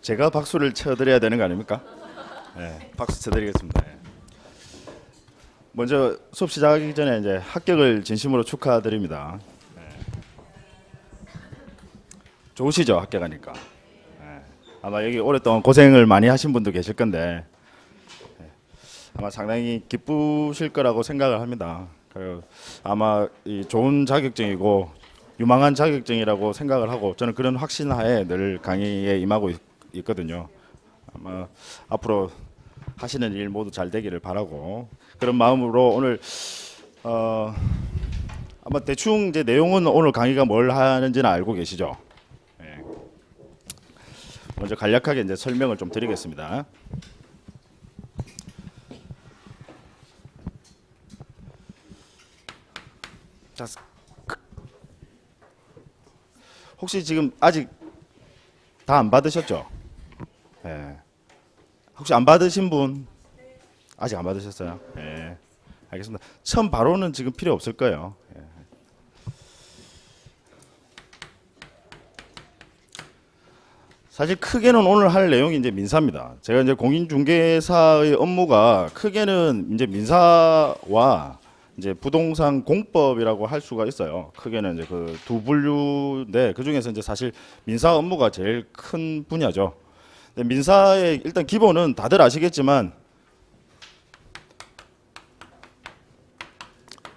제가 박수를 쳐드려야 되는 거 아닙니까? 네, 박수 쳐드리겠습니다. 예. 먼저 수업 시작하기 전에 이제 합격을 진심으로 축하드립니다. 좋으시죠, 합격하니까. 아마 여기 오랫동안 고생을 많이 하신 분도 계실 건데 아마 상당히 기쁘실 거라고 생각을 합니다. 아마 이 좋은 자격증이고 유망한 자격증이라고 생각을 하고 저는 그런 확신하에 늘 강의에 임하고 있거든요. 아마 앞으로 하시는 일 모두 잘 되기를 바라고 그런 마음으로 오늘 아마 대충 이제 내용은 오늘 강의가 뭘 하는지는 알고 계시죠? 네. 먼저 간략하게 이제 설명을 좀 드리겠습니다. 자, 혹시 지금 아직 다 안 받으셨죠? 네. 혹시 안 받으신 분 아직 안 받으셨어요? 네. 알겠습니다. 처음 바로는 지금 필요 없을 거예요. 네. 사실 크게는 오늘 할 내용이 이제 민사입니다. 제가 이제 공인중개사의 업무가 크게는 이제 민사와 이제 부동산 공법이라고 할 수가 있어요. 크게는 이제 그 두 분류인데 그 중에서 이제 사실 민사 업무가 제일 큰 분야죠. 민사의 일단 기본은 다들 아시겠지만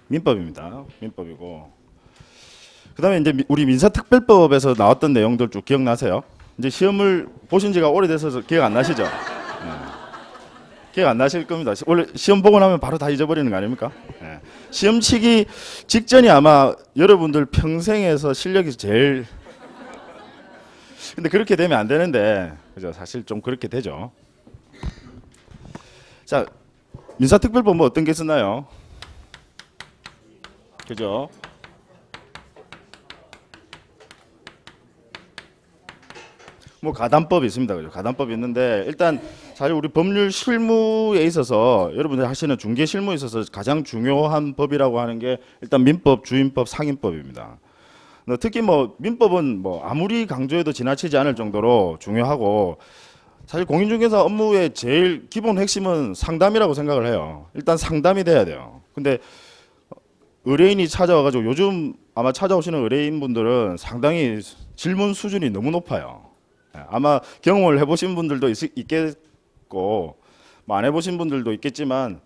민법입니다. 민법이고 그다음에 이제 우리 민사특별법에서 나왔던 내용들 쭉 기억나세요? 이제 시험을 보신 지가 오래돼서 기억 안 나시죠? 네. 기억 안 나실 겁니다. 원래 시험 보고 나면 바로 다 잊어버리는 거 아닙니까? 네. 시험 치기 직전이 아마 여러분들 평생에서 실력이 제일 근데 그렇게 되면 안 되는데 그죠? 사실 좀 그렇게 되죠. 자, 민사특별법 뭐 어떤 게 쓰나요? 그죠? 뭐 가담법이 있습니다. 그죠? 가담법이 있는데 일단 사실 우리 법률 실무에 있어서 여러분들 하시는 중개 실무에 있어서 가장 중요한 법이라고 하는 게 일단 민법, 주임법, 상임법입니다. 특히 뭐 민법은 뭐 아무리 강조해도 지나치지 않을 정도로 중요하고 사실 공인중개사 업무의 제일 기본 핵심은 상담이라고 생각을 해요. 일단 상담이 돼야 돼요. 근데 의뢰인이 찾아와가지고 요즘 아마 찾아오시는 의뢰인분들은 상당히 질문 수준이 너무 높아요. 아마 경험을 해보신 분들도 있겠고 뭐 안 해보신 분들도 있겠지만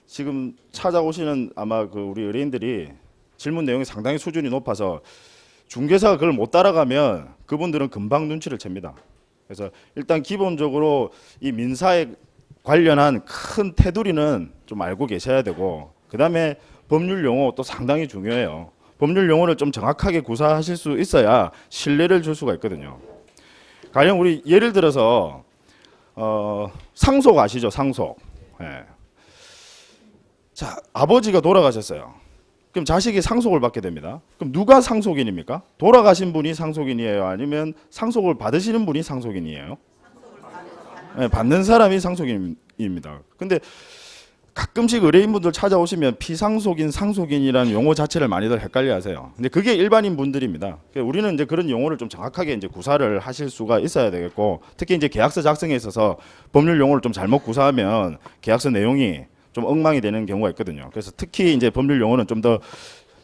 지금 찾아오시는 아마 그 우리 의뢰인들이 질문 내용이 상당히 수준이 높아서 중개사가 그걸 못 따라가면 그분들은 금방 눈치를 챕니다. 그래서 일단 기본적으로 이 민사에 관련한 큰 테두리는 좀 알고 계셔야 되고 그 다음에 법률 용어 또 상당히 중요해요. 법률 용어를 좀 정확하게 구사하실 수 있어야 신뢰를 줄 수가 있거든요. 가령 우리 예를 들어서 상속 아시죠? 상속. 예. 자, 아버지가 돌아가셨어요. 그럼 자식이 상속을 받게 됩니다. 그럼 누가 상속인입니까? 돌아가신 분이 상속인이에요? 아니면 상속을 받으시는 분이 상속인이에요? 네, 받는 사람이 상속인입니다. 근데 가끔씩 의뢰인분들 찾아오시면 피상속인, 상속인이라는 용어 자체를 많이들 헷갈려 하세요. 근데 그게 일반인 분들입니다. 우리는 이제 그런 용어를 좀 정확하게 이제 구사를 하실 수가 있어야 되겠고 특히 이제 계약서 작성에 있어서 법률 용어를 좀 잘못 구사하면 계약서 내용이 좀 엉망이 되는 경우가 있거든요. 그래서 특히 이제 법률 용어는 좀 더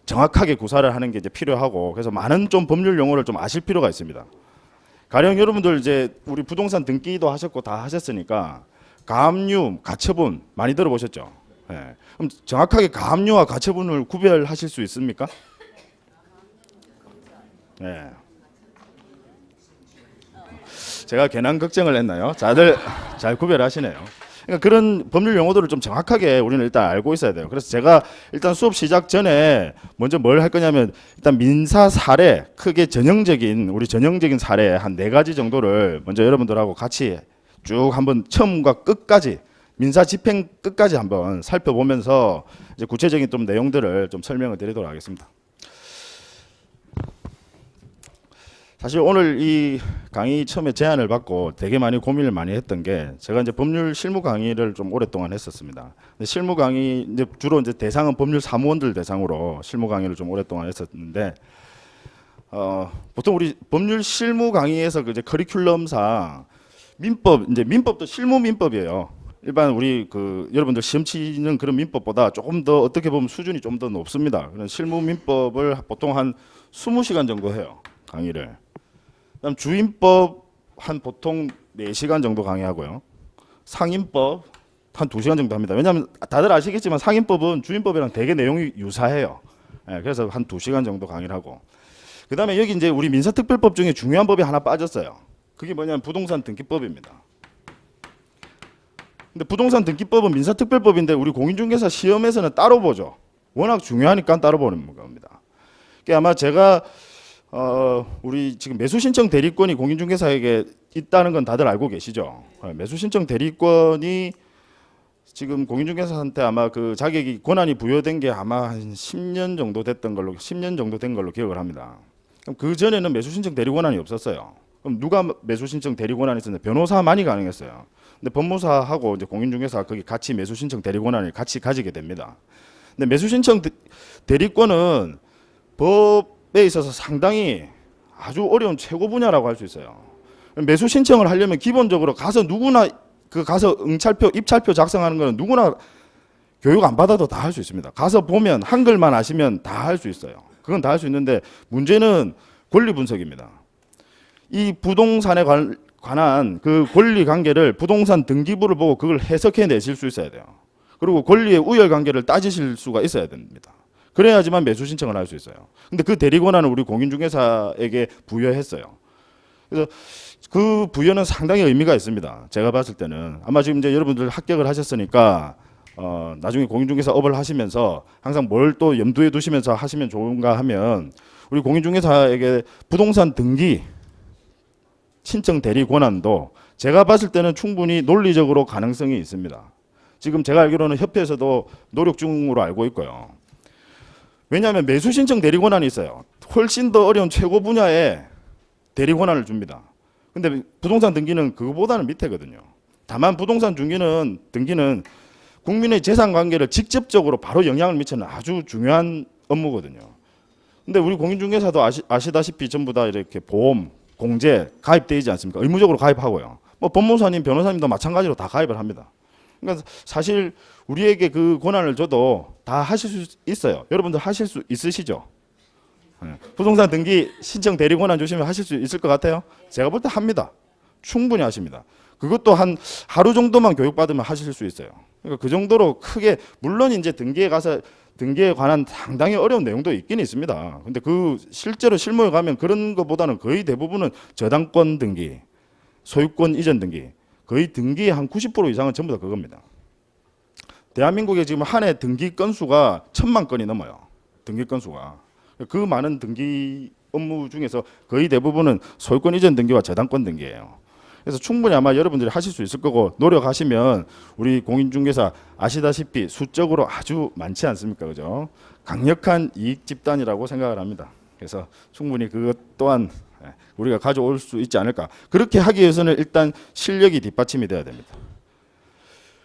정확하게 구사를 하는 게 이제 필요하고 그래서 많은 좀 법률 용어를 좀 아실 필요가 있습니다. 가령 여러분들 이제 우리 부동산 등기도 하셨고 다 하셨으니까 가압류, 가처분 많이 들어보셨죠? 네. 그럼 정확하게 가압류와 가처분을 구별하실 수 있습니까? 네. 제가 괜한 걱정을 했나요? 다들 잘 구별하시네요. 그러니까 그런 법률 용어들을 좀 정확하게 우리는 일단 알고 있어야 돼요. 그래서 제가 일단 수업 시작 전에 먼저 뭘 할 거냐면 일단 민사 사례 크게 우리 전형적인 사례 한 4가지 정도를 먼저 여러분들하고 같이 쭉 한번 처음과 끝까지 민사 집행 끝까지 한번 살펴보면서 이제 구체적인 좀 내용들을 좀 설명을 드리도록 하겠습니다. 사실 오늘 이 강의 처음에 제안을 받고 되게 많이 고민을 많이 했던 게 제가 이제 법률 실무 강의를 좀 오랫동안 했었습니다. 근데 실무 강의 이제 주로 이제 대상은 법률 사무원들 대상으로 실무 강의를 좀 오랫동안 했었는데 보통 우리 법률 실무 강의에서 그 이제 커리큘럼상 민법 이제 민법도 실무 민법이에요. 일반 우리 그 여러분들 시험 치는 그런 민법보다 조금 더 어떻게 보면 수준이 좀 더 높습니다. 그런 실무 민법을 보통 한 20시간 정도 해요, 강의를. 그다음 주임법 한 보통 4시간 정도 강의하고요. 상임법 한 2시간 정도 합니다. 왜냐하면 다들 아시겠지만 상임법은 주임법이랑 되게 내용이 유사해요. 예, 그래서 한 2시간 정도 강의를 하고. 그다음에 여기 이제 우리 민사특별법 중에 중요한 법이 하나 빠졌어요. 그게 뭐냐면 부동산 등기법입니다. 근데 부동산 등기법은 민사특별법인데 우리 공인중개사 시험에서는 따로 보죠. 워낙 중요하니까 따로 보는 겁니다. 그게 아마 제가 우리 지금 매수신청 대리권이 공인중개사에게 있다는 건 다들 알고 계시죠. 매수신청 대리권이 지금 공인중개사한테 아마 그 자격이 권한이 부여된 게 아마 한 10년 정도 됐던 걸로 10년 정도 된 걸로 기억을 합니다. 그럼 그 전에는 매수신청 대리 권한이 없었어요. 그럼 누가 매수신청 대리 권한이 있었는데 변호사만이 가능했어요. 근데 법무사하고 이제 공인중개사 거기 같이 매수신청 대리 권한을 같이 가지게 됩니다. 근데 매수신청 대리권은 법에 있어서 상당히 아주 어려운 최고 분야라고 할 수 있어요. 매수 신청을 하려면 기본적으로 가서 누구나 그 가서 응찰표, 입찰표 작성하는 거는 누구나 교육 안 받아도 다 할 수 있습니다. 가서 보면 한글만 아시면 다 할 수 있어요. 그건 다 할 수 있는데 문제는 권리 분석입니다. 이 부동산에 관한 그 권리 관계를 부동산 등기부를 보고 그걸 해석해 내실 수 있어야 돼요. 그리고 권리의 우열 관계를 따지실 수가 있어야 됩니다. 그래야지만 매수 신청을 할 수 있어요. 근데 그 대리 권한을 우리 공인중개사에게 부여했어요. 그래서 그 부여는 상당히 의미가 있습니다. 제가 봤을 때는 아마 지금 이제 여러분들 합격을 하셨으니까 나중에 공인중개사 업을 하시면서 항상 뭘 또 염두에 두시면서 하시면 좋은가 하면 우리 공인중개사에게 부동산 등기 신청 대리 권한도 제가 봤을 때는 충분히 논리적으로 가능성이 있습니다. 지금 제가 알기로는 협회에서도 노력 중으로 알고 있고요. 왜냐하면 매수 신청 대리 권한이 있어요. 훨씬 더 어려운 최고 분야에 대리 권한을 줍니다. 근데 부동산 등기는 그거보다는 밑에거든요. 다만 부동산 등기는 국민의 재산 관계를 직접적으로 바로 영향을 미치는 아주 중요한 업무거든요. 근데 우리 공인중개사도 아시다시피 전부 다 이렇게 보험, 공제 가입되어 있지 않습니까? 의무적으로 가입하고요. 뭐 법무사님, 변호사님도 마찬가지로 다 가입을 합니다. 그러니까 사실 우리에게 그 권한을 줘도 다 하실 수 있어요. 여러분들 하실 수 있으시죠? 부동산 등기 신청 대리 권한 주시면 하실 수 있을 것 같아요? 제가 볼 때 합니다. 충분히 하십니다. 그것도 한 하루 정도만 교육받으면 하실 수 있어요. 그러니까 그 정도로 크게 물론 이제 등기에 관한 상당히 어려운 내용도 있긴 있습니다. 근데 그 실제로 실무에 가면 그런 것보다는 거의 대부분은 저당권 등기, 소유권 이전 등기, 거의 등기의 한 90% 이상은 전부 다 그겁니다. 대한민국에 지금 한 해 등기 건수가 1000만 건이 넘어요. 등기 건수가. 그 많은 등기 업무 중에서 거의 대부분은 소유권 이전 등기와 저당권 등기예요. 그래서 충분히 아마 여러분들이 하실 수 있을 거고 노력하시면 우리 공인중개사 아시다시피 수적으로 아주 많지 않습니까? 그죠? 강력한 이익 집단이라고 생각을 합니다. 그래서 충분히 그것 또한 우리가 가져올 수 있지 않을까. 그렇게 하기 위해서는 일단 실력이 뒷받침이 돼야 됩니다.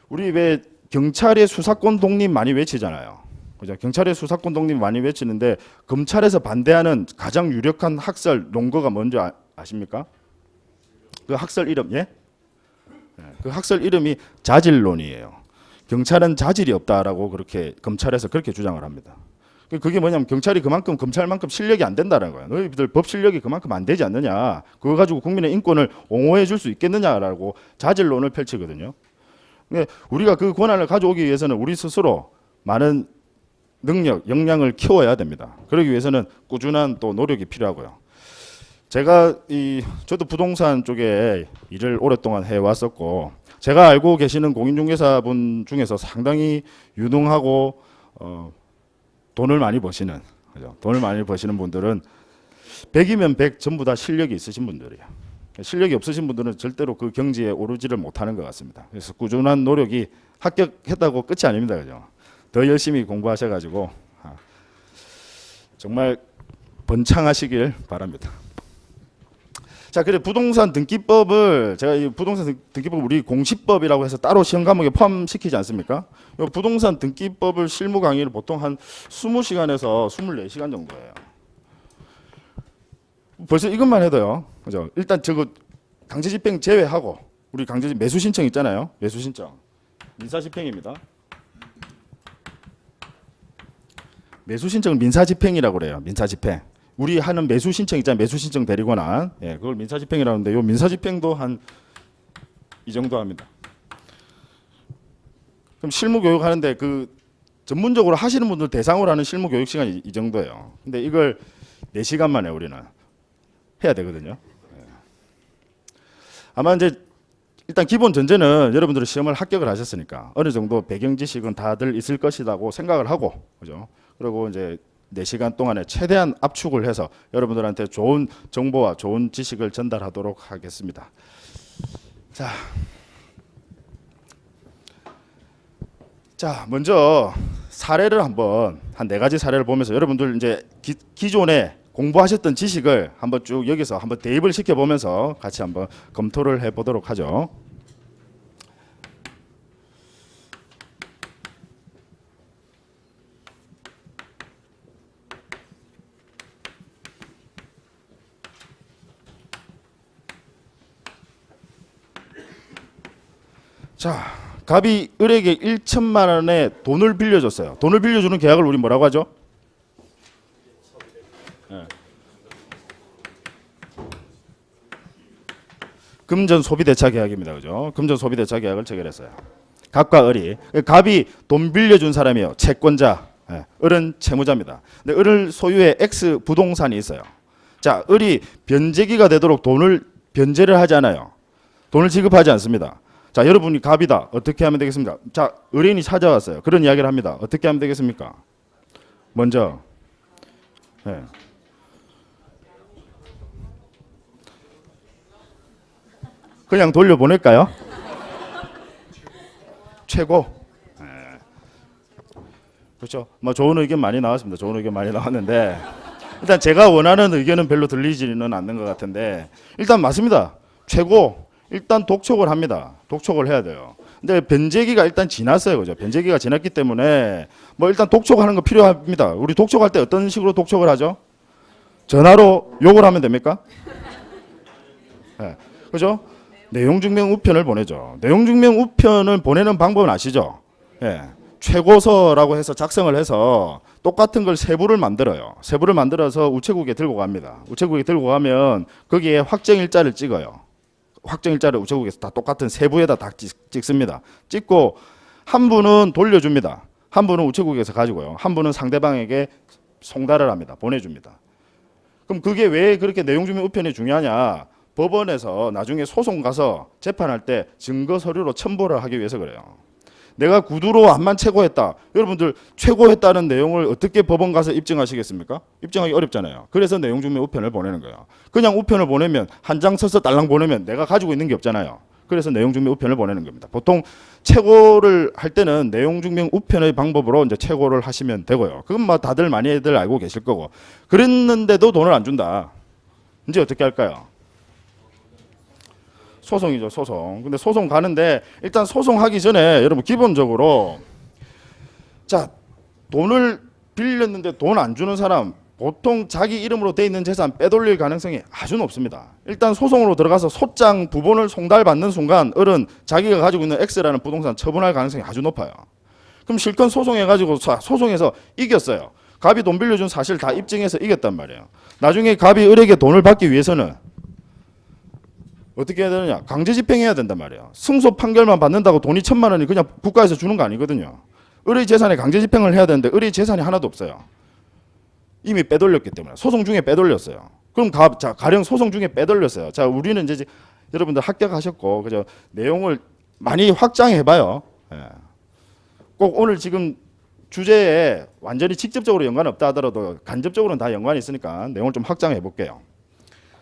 우리 왜 경찰의 수사권 독립 많이 외치잖아요. 그죠? 경찰의 수사권 독립 많이 외치는데 검찰에서 반대하는 가장 유력한 학설 논거가 뭔지 아십니까? 그 학설 이름 그 학설 이름이 자질론이에요. 경찰은 자질이 없다라고 그렇게 검찰에서 그렇게 주장을 합니다. 그게 뭐냐면 경찰이 그만큼 검찰만큼 실력이 안 된다는 거예요. 너희들 법 실력이 그만큼 안 되지 않느냐. 그거 가지고 국민의 인권을 옹호해 줄 수 있겠느냐라고 자질론을 펼치거든요. 근데 우리가 그 권한을 가져오기 위해서는 우리 스스로 많은 능력, 역량을 키워야 됩니다. 그러기 위해서는 꾸준한 또 노력이 필요하고요. 저도 부동산 쪽에 일을 오랫동안 해왔었고 제가 알고 계시는 공인중개사분 중에서 상당히 유능하고 돈을 많이 버시는 그죠? 돈을 많이 버시는 분들은 100이면 100 전부 다 실력이 있으신 분들이에요. 실력이 없으신 분들은 절대로 그 경지에 오르지를 못하는 것 같습니다. 그래서 꾸준한 노력이 합격했다고 끝이 아닙니다. 그죠? 더 열심히 공부하셔가지고 정말 번창하시길 바랍니다. 자, 그래 부동산 등기법을 제가 이 부동산 등기법 우리 공시법이라고 해서 따로 시험 과목에 포함시키지 않습니까? 이 부동산 등기법을 실무 강의를 보통 한 20시간에서 24시간 정도예요. 벌써 이것만 해도요. 그죠? 일단 저거 강제집행 제외하고 우리 강제 매수 신청 있잖아요. 매수 신청 민사집행입니다. 매수 신청을 민사집행이라고 그래요. 민사집행. 우리 하는 매수 신청 있잖아요. 매수 신청 데리거나 예, 그걸 민사집행이라는데 요 민사집행도 한 이 정도 합니다. 그럼 실무 교육 하는데 그 전문적으로 하시는 분들 대상으로 하는 실무 교육 시간이 이 정도예요. 근데 이걸 4시간 만에 우리는 해야 되거든요. 예. 아마 이제 일단 기본 전제는 여러분들은 시험을 합격을 하셨으니까 어느 정도 배경 지식은 다들 있을 것이라고 생각을 하고, 그죠? 그리고 이제 4시간 동안에 최대한 압축을 해서 여러분들한테 좋은 정보와 좋은 지식을 전달하도록 하겠습니다. 자, 먼저 사례를 한번 한 4가지 사례를 보면서 여러분들 이제 기존에 공부하셨던 지식을 한번 쭉 여기서 한번 대입을 시켜 보면서 같이 한번 검토를 해 보도록 하죠. 자, 갑이 을에게 1천만 원의 돈을 빌려줬어요. 돈을 빌려주는 계약을 우리 뭐라고 하죠? 네. 금전 소비대차 계약입니다. 그죠? 금전 소비대차 계약을 체결했어요. 갑과 을이. 갑이 돈 빌려준 사람이에요. 채권자. 네. 을은 채무자입니다. 근데 을을 소유의 X 부동산이 있어요. 자, 을이 변제기가 되도록 돈을 변제를 하지 않아요. 돈을 지급하지 않습니다. 자, 여러분이 갑이다. 어떻게 하면 되겠습니까? 자, 의뢰인이 찾아왔어요. 그런 이야기를 합니다. 어떻게 하면 되겠습니까? 먼저 네. 그냥 돌려보낼까요? 최고. 네. 그렇죠. 뭐 좋은 의견 많이 나왔습니다. 좋은 의견 많이 나왔는데 일단 제가 원하는 의견은 별로 들리지는 않는 것 같은데 일단 맞습니다. 최고. 일단 독촉을 합니다. 독촉을 해야 돼요. 근데 변제기가 일단 지났어요. 그죠? 변제기가 지났기 때문에 뭐 일단 독촉하는 거 필요합니다. 우리 독촉할 때 어떤 식으로 독촉을 하죠? 전화로 욕을 하면 됩니까? 네. 그죠? 내용증명 우편을 보내죠. 내용증명 우편을 보내는 방법은 아시죠? 네. 최고서라고 해서 작성을 해서 똑같은 걸 세부를 만들어요. 세부를 만들어서 우체국에 들고 갑니다. 우체국에 들고 가면 거기에 확정일자를 찍어요. 확정일자를 우체국에서 다 똑같은 세부에다 다 찍습니다. 찍고 한 분은 돌려줍니다. 한 분은 우체국에서 가지고요. 한 분은 상대방에게 송달을 합니다. 보내줍니다. 그럼 그게 왜 그렇게 내용증명 우편이 중요하냐? 법원에서 나중에 소송 가서 재판할 때 증거 서류로 첨부를 하기 위해서 그래요. 내가 구두로 암만 최고했다. 여러분들 최고했다는 내용을 어떻게 법원 가서 입증하시겠습니까? 입증하기 어렵잖아요. 그래서 내용증명 우편을 보내는 거예요. 그냥 우편을 보내면 한 장 써서 딸랑 보내면 내가 가지고 있는 게 없잖아요. 그래서 내용증명 우편을 보내는 겁니다. 보통 최고를 할 때는 내용증명 우편의 방법으로 이제 최고를 하시면 되고요. 그건 뭐 다들 많이들 알고 계실 거고. 그랬는데도 돈을 안 준다. 이제 어떻게 할까요? 소송이죠, 소송. 근데 소송 가는데 일단 소송하기 전에 여러분 기본적으로 자, 돈을 빌렸는데 돈 안 주는 사람 보통 자기 이름으로 돼 있는 재산 빼돌릴 가능성이 아주 높습니다. 일단 소송으로 들어가서 소장 부분을 송달받는 순간 을은 자기가 가지고 있는 X라는 부동산 처분할 가능성이 아주 높아요. 그럼 실컷 소송해가지고 소송에서 이겼어요. 갑이 돈 빌려준 사실 다 입증해서 이겼단 말이에요. 나중에 갑이 을에게 돈을 받기 위해서는 어떻게 해야 되느냐? 강제 집행해야 된단 말이에요. 승소 판결만 받는다고 돈이 1,000만 원이 그냥 국가에서 주는 거 아니거든요. 을의 재산에 강제 집행을 해야 되는데 을의 재산이 하나도 없어요. 이미 빼돌렸기 때문에 소송 중에 빼돌렸어요. 그럼 자, 가령 소송 중에 빼돌렸어요. 자, 우리는 이제 여러분들 합격하셨고 그죠? 내용을 많이 확장해봐요. 예. 꼭 오늘 지금 주제에 완전히 직접적으로 연관 없다 하더라도 간접적으로는 다 연관이 있으니까 내용을 좀 확장해 볼게요.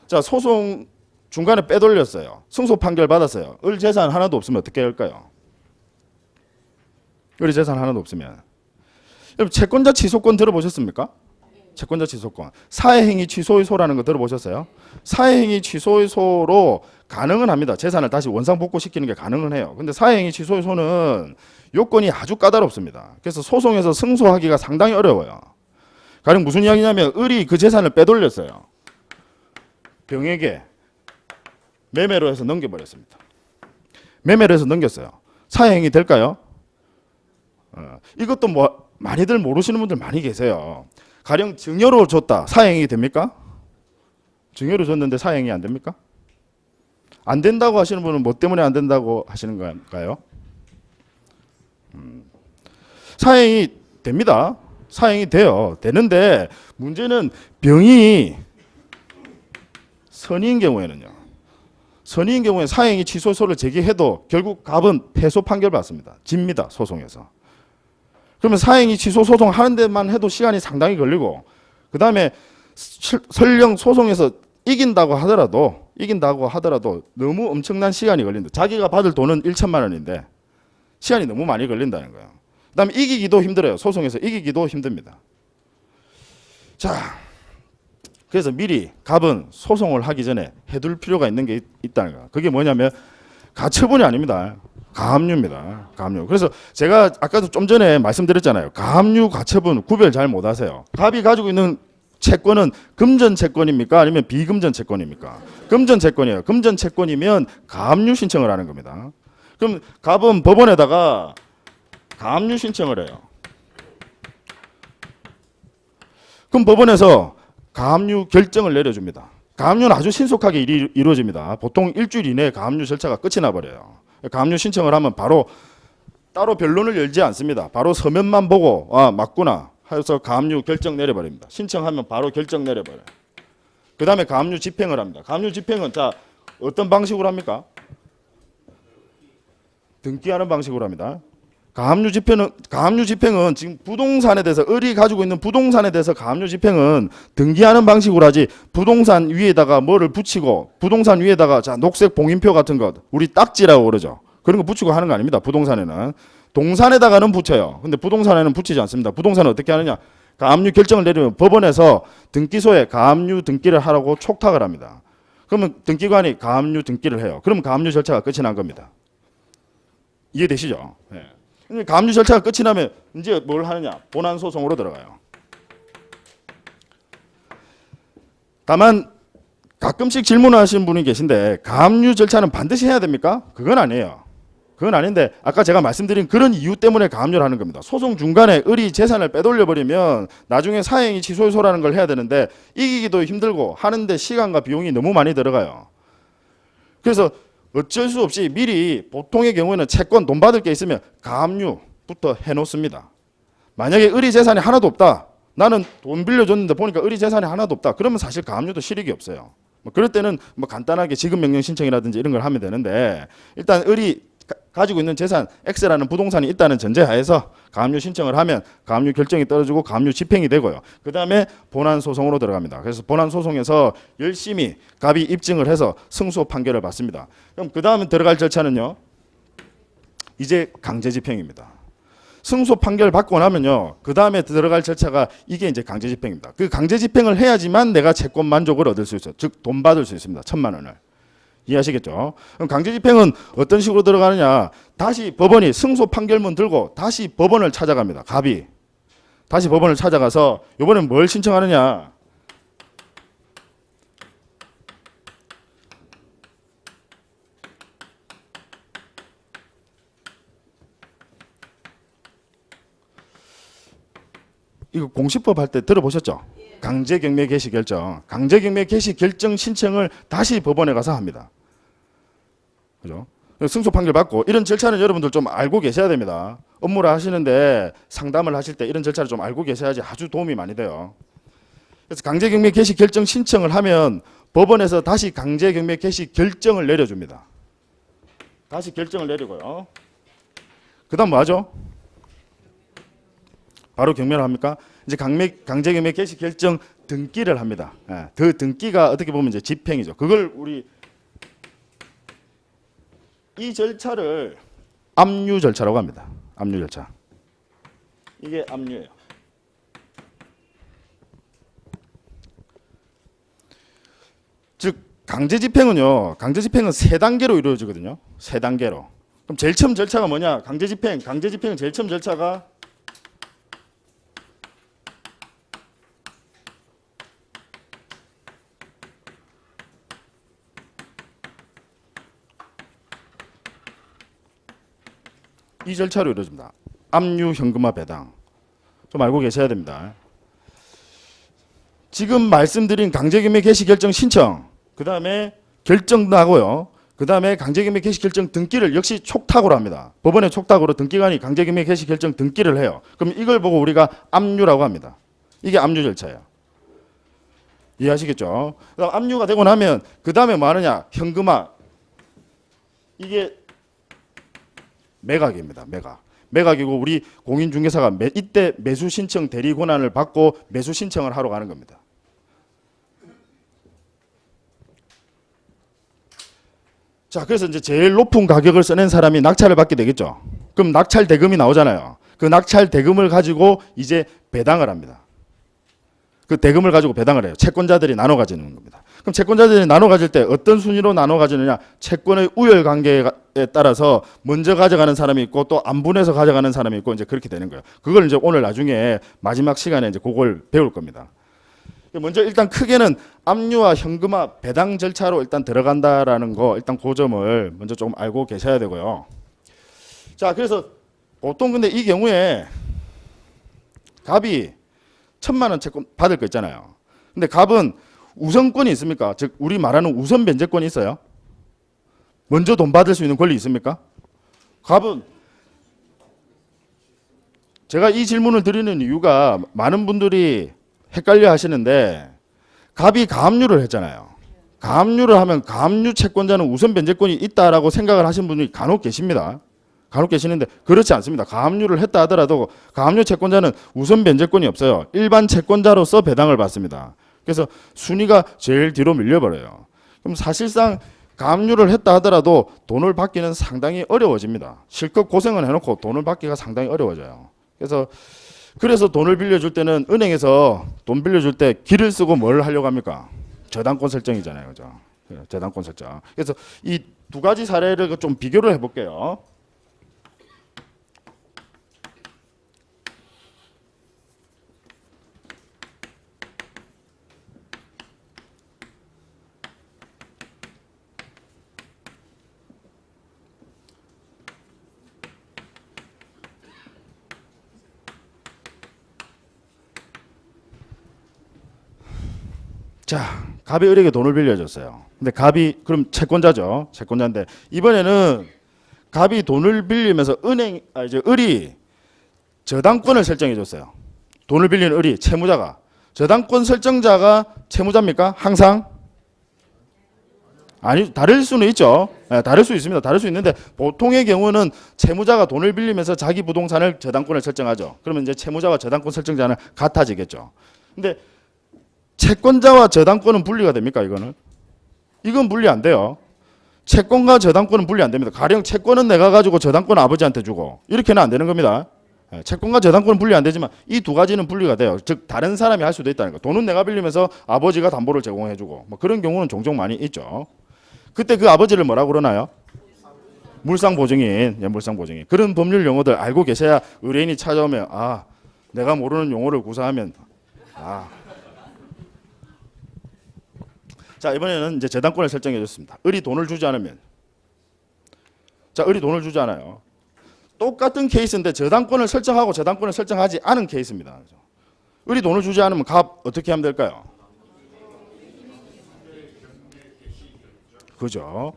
자, 소송 중간에 빼돌렸어요. 승소 판결 받았어요. 을 재산 하나도 없으면 어떻게 할까요? 을 재산 하나도 없으면. 여러분 채권자 취소권 들어보셨습니까? 채권자 취소권. 사회행위 취소의소라는 거 들어보셨어요? 사회행위 취소의소로 가능은 합니다. 재산을 다시 원상 복구시키는 게 가능은 해요. 근데 사회행위 취소의소는 요건이 아주 까다롭습니다. 그래서 소송에서 승소하기가 상당히 어려워요. 가령 무슨 이야기냐면 을이 그 재산을 빼돌렸어요. 병에게 매매로 해서 넘겨버렸습니다. 매매를 해서 넘겼어요. 사행이 될까요? 이것도 뭐 많이들 모르시는 분들 많이 계세요. 가령 증여로 줬다. 사행이 됩니까? 증여로 줬는데 사행이 안 됩니까? 안 된다고 하시는 분은 뭐 때문에 안 된다고 하시는 걸까요? 사행이 됩니다. 사행이 돼요. 되는데 문제는 병이 선의인 경우에는요. 선의인 경우에 사행이 취소소를 제기해도 결국 갑은 패소 판결 받습니다. 집니다. 소송에서. 그러면 사행이 취소 소송 하는 데만 해도 시간이 상당히 걸리고 그 다음에 설령 소송에서 이긴다고 하더라도 너무 엄청난 시간이 걸린다. 자기가 받을 돈은 1천만 원인데 시간이 너무 많이 걸린다는 거예요. 그 다음에 이기기도 힘들어요. 소송에서 이기기도 힘듭니다. 자, 그래서 미리 갑은 소송을 하기 전에 해둘 필요가 있는 게 있다는 거예요. 그게 뭐냐면 가처분이 아닙니다. 가압류입니다. 가압류. 그래서 제가 아까도 좀 전에 말씀드렸잖아요. 가압류, 가처분 구별 잘 못하세요. 갑이 가지고 있는 채권은 금전 채권입니까? 아니면 비금전 채권입니까? 금전 채권이에요. 금전 채권이면 가압류 신청을 하는 겁니다. 그럼 갑은 법원에다가 가압류 신청을 해요. 그럼 법원에서 가압류 결정을 내려줍니다. 가압류는 아주 신속하게 이루어집니다. 보통 일주일 이내에 가압류 절차가 끝이 나버려요. 가압류 신청을 하면 바로 따로 변론을 열지 않습니다. 바로 서면만 보고 맞구나 해서 가압류 결정 내려버립니다. 신청하면 바로 결정 내려버려요. 그 다음에 가압류 집행을 합니다. 가압류 집행은 자 어떤 방식으로 합니까? 등기하는 방식으로 합니다. 가압류 집행은 지금 부동산에 대해서 을이 가지고 있는 부동산에 대해서 가압류 집행은 등기하는 방식으로 하지 부동산 위에다가 뭐를 붙이고 부동산 위에다가 자 녹색 봉인표 같은 것 우리 딱지라고 그러죠. 그런 거 붙이고 하는 거 아닙니다. 부동산에는 동산에다가는 붙여요. 근데 부동산에는 붙이지 않습니다. 부동산은 어떻게 하느냐? 가압류 결정을 내리면 법원에서 등기소에 가압류 등기를 하라고 촉탁을 합니다. 그러면 등기관이 가압류 등기를 해요. 그러면 가압류 절차가 끝이 난 겁니다. 이해되시죠? 네. 가압류 절차가 끝이 나면 이제 뭘 하느냐? 본안 소송으로 들어가요. 다만 가끔씩 질문하시는 분이 계신데 가압류 절차는 반드시 해야 됩니까? 그건 아니에요. 그건 아닌데 아까 제가 말씀드린 그런 이유 때문에 가압류를 하는 겁니다. 소송 중간에 을이 재산을 빼돌려 버리면 나중에 사행이 취소소라는 걸 해야 되는데 이기기도 힘들고 하는데 시간과 비용이 너무 많이 들어가요. 그래서 어쩔 수 없이 미리 보통의 경우에는 채권 돈 받을 게 있으면 가압류부터 해놓습니다. 만약에 을이 재산이 하나도 없다. 나는 돈 빌려줬는데 보니까 을이 재산이 하나도 없다. 그러면 사실 가압류도 실익이 없어요. 그럴 때는 뭐 간단하게 지급명령 신청이라든지 이런 걸 하면 되는데 일단 을이 가지고 있는 재산 X라는 부동산이 있다는 전제하에서 가압류 신청을 하면 가압류 결정이 떨어지고 가압류 집행이 되고요. 그 다음에 본안 소송으로 들어갑니다. 그래서 본안 소송에서 열심히 갑이 입증을 해서 승소 판결을 받습니다. 그럼 그 다음에 들어갈 절차는요. 이제 강제 집행입니다. 승소 판결 받고 나면요. 그 다음에 들어갈 절차가 이게 이제 강제 집행입니다. 그 강제 집행을 해야지만 내가 채권 만족을 얻을 수 있어요. 즉 돈 받을 수 있습니다. 1,000만 원을. 이해하시겠죠? 그럼 강제 집행은 어떤 식으로 들어가느냐? 다시 법원이 승소 판결문 들고 다시 법원을 찾아갑니다. 갑이 다시 법원을 찾아가서 이번엔 뭘 신청하느냐? 이거 공시법 할 때 들어보셨죠? 강제경매 개시 결정. 강제경매 개시 결정 신청을 다시 법원에 가서 합니다. 그죠? 승소 판결 받고 이런 절차는 여러분들 좀 알고 계셔야 됩니다. 업무를 하시는데 상담을 하실 때 이런 절차를 좀 알고 계셔야지 아주 도움이 많이 돼요. 그래서 강제경매 개시 결정 신청을 하면 법원에서 다시 강제경매 개시 결정을 내려줍니다. 다시 결정을 내리고요. 그 다음 뭐 하죠? 바로 경매를 합니까? 이제 강제경매 개시 결정 등기를 합니다. 그 등기가 어떻게 보면 이제 집행이죠. 그걸 우리 이 절차를 압류 절차라고 합니다. 압류 절차. 이게 압류예요. 즉 강제 집행은요. 강제 집행은 세 단계로 이루어지거든요. 세 단계로. 그럼 제일 처음 절차가 뭐냐? 강제 집행은 제일 처음 절차가 이 절차로 이루어집니다. 압류 현금화 배당. 좀 알고 계셔야 됩니다. 지금 말씀드린 강제경매 개시 결정 신청, 그 다음에 결정도 하고요. 그 다음에 강제경매 개시 결정 등기를 역시 촉탁으로 합니다. 법원의 촉탁으로 등기관이 강제경매 개시 결정 등기를 해요. 그럼 이걸 보고 우리가 압류라고 합니다. 이게 압류 절차예요. 이해하시겠죠? 그다음 압류가 되고 나면 그 다음에 뭐 하느냐? 현금화. 이게 매각입니다. 매각이고 우리 공인중개사가 이때 매수 신청 대리 권한을 받고 매수 신청을 하러 가는 겁니다. 자, 그래서 이제 제일 높은 가격을 써낸 사람이 낙찰을 받게 되겠죠. 그럼 낙찰 대금이 나오잖아요. 그 낙찰 대금을 가지고 이제 배당을 합니다. 그 대금을 가지고 배당을 해요. 채권자들이 나눠 가지는 겁니다. 그럼 채권자들이 나눠 가질 때 어떤 순위로 나눠 가지느냐? 채권의 우열 관계에 따라서 먼저 가져가는 사람이 있고 또 안분해서 가져가는 사람이 있고 이제 그렇게 되는 거예요. 그걸 이제 오늘 나중에 마지막 시간에 이제 그걸 배울 겁니다. 먼저 일단 크게는 압류와 현금화 배당 절차로 일단 들어간다라는 거 일단 그 점을 먼저 좀 알고 계셔야 되고요. 자, 그래서 보통 근데 이 경우에 갑이 1,000만 원 채권 받을 거 있잖아요. 근데 갑은 우선권이 있습니까? 즉 우리 말하는 우선 변제권이 있어요? 먼저 돈 받을 수 있는 권리 있습니까? 갑은 제가 이 질문을 드리는 이유가 많은 분들이 헷갈려 하시는데 갑이 가압류를 했잖아요. 가압류를 하면 가압류 채권자는 우선 변제권이 있다라고 생각을 하시는 분이 간혹 계십니다. 간혹 계시는데 그렇지 않습니다. 가압류를 했다 하더라도 가압류 채권자는 우선 변제권이 없어요. 일반 채권자로서 배당을 받습니다. 그래서 순위가 제일 뒤로 밀려버려요. 그럼 사실상 가압류를 했다 하더라도 돈을 받기는 상당히 어려워집니다. 실컷 고생을 해놓고 돈을 받기가 상당히 어려워져요. 그래서 돈을 빌려줄 때는 은행에서 돈 빌려줄 때 기를 쓰고 뭘 하려고 합니까? 저당권 설정이잖아요. 그죠? 저당권 설정. 그래서 이 두 가지 사례를 좀 비교를 해볼게요. 자, 갑이 을에게 돈을 빌려줬어요. 근데 갑이 그럼 채권자죠. 채권자인데 이번에는 갑이 돈을 빌리면서 이제 을이 저당권을 설정해 줬어요. 돈을 빌리는 을이 채무자가 저당권 설정자가 채무자입니까? 항상? 아니, 다를 수는 있죠. 네, 다를 수 있습니다. 다를 수 있는데 보통의 경우는 채무자가 돈을 빌리면서 자기 부동산을 저당권을 설정하죠. 그러면 이제 채무자와 저당권 설정자는 같아지겠죠. 근데 채권자와 저당권은 분리가 됩니까? 이건 분리 안 돼요. 채권과 저당권은 분리 안 됩니다. 가령 채권은 내가 가지고 저당권은 아버지한테 주고 이렇게는 안 되는 겁니다. 채권과 저당권은 분리 안 되지만 이 두 가지는 분리가 돼요. 즉 다른 사람이 할 수도 있다는 거. 돈은 내가 빌리면서 아버지가 담보를 제공해주고 뭐 그런 경우는 종종 많이 있죠. 그때 그 아버지를 뭐라고 그러나요? 물상보증인. 물상보증인. 그런 법률 용어들 알고 계셔야 의뢰인이 찾아오면 아, 내가 모르는 용어를 구사하면 아. 자, 이번에는 이제 저당권을 설정해 줬습니다. 을이 돈을 주지 않으면. 자, 을이 돈을 주지 않아요. 똑같은 케이스인데 저당권을 설정하고 저당권을 설정하지 않은 케이스입니다. 을이 돈을 주지 않으면 갑 어떻게 하면 될까요? 그죠?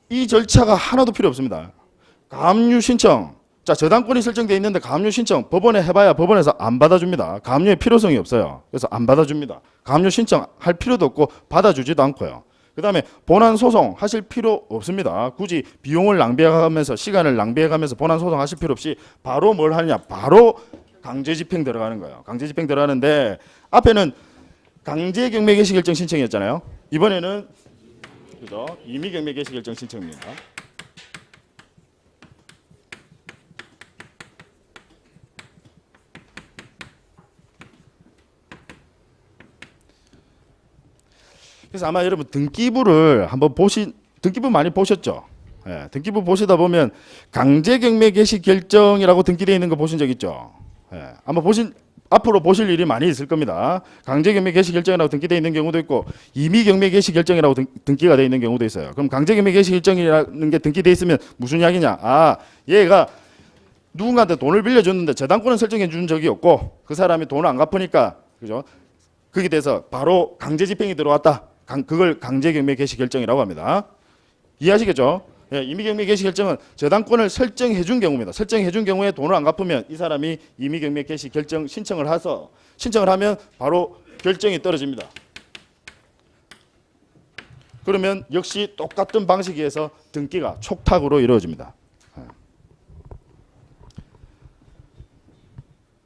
이 절차가 하나도 필요 없습니다. 가압류 신청. 자, 저당권이 설정되어 있는데 가압류 신청 법원에 해봐야 법원에서 안 받아줍니다. 가압류의 필요성이 없어요. 그래서 안 받아줍니다. 가압류 신청할 필요도 없고 받아주지도 않고요. 그 다음에 본안 소송 하실 필요 없습니다. 굳이 비용을 낭비해가면서 시간을 낭비해가면서 본안 소송 하실 필요 없이 바로 뭘 하느냐? 바로 강제집행 들어가는 거예요. 강제집행 들어가는데 앞에는 강제경매 개시 결정 신청이었잖아요. 이번에는 그죠? 임의경매 개시 결정 신청입니다. 그래서 아마 여러분 등기부를 한번 등기부 많이 보셨죠? 예, 등기부 보시다 보면 강제경매 개시 결정이라고 등기되어 있는 거 보신 적 있죠? 예, 아마 앞으로 보실 일이 많이 있을 겁니다. 강제경매 개시 결정이라고 등기되어 있는 경우도 있고 임의경매 개시 결정이라고 등기가 되어 있는 경우도 있어요. 그럼 강제경매 개시 결정이라는 게 등기되어 있으면 무슨 이야기냐? 아, 얘가 누군가한테 돈을 빌려줬는데 저당권을 설정해 준 적이 없고 그 사람이 돈을 안 갚으니까 그죠? 거기에 대해서 바로 강제 집행이 들어왔다. 그걸 강제경매 개시 결정이라고 합니다. 이해하시겠죠? 예, 임의경매 개시 결정은 저당권을 설정해 준 경우입니다. 설정해 준 경우에 돈을 안 갚으면 이 사람이 임의경매 개시 결정 신청을 해서 신청을 하면 바로 결정이 떨어집니다. 그러면 역시 똑같은 방식에서 등기가 촉탁으로 이루어집니다.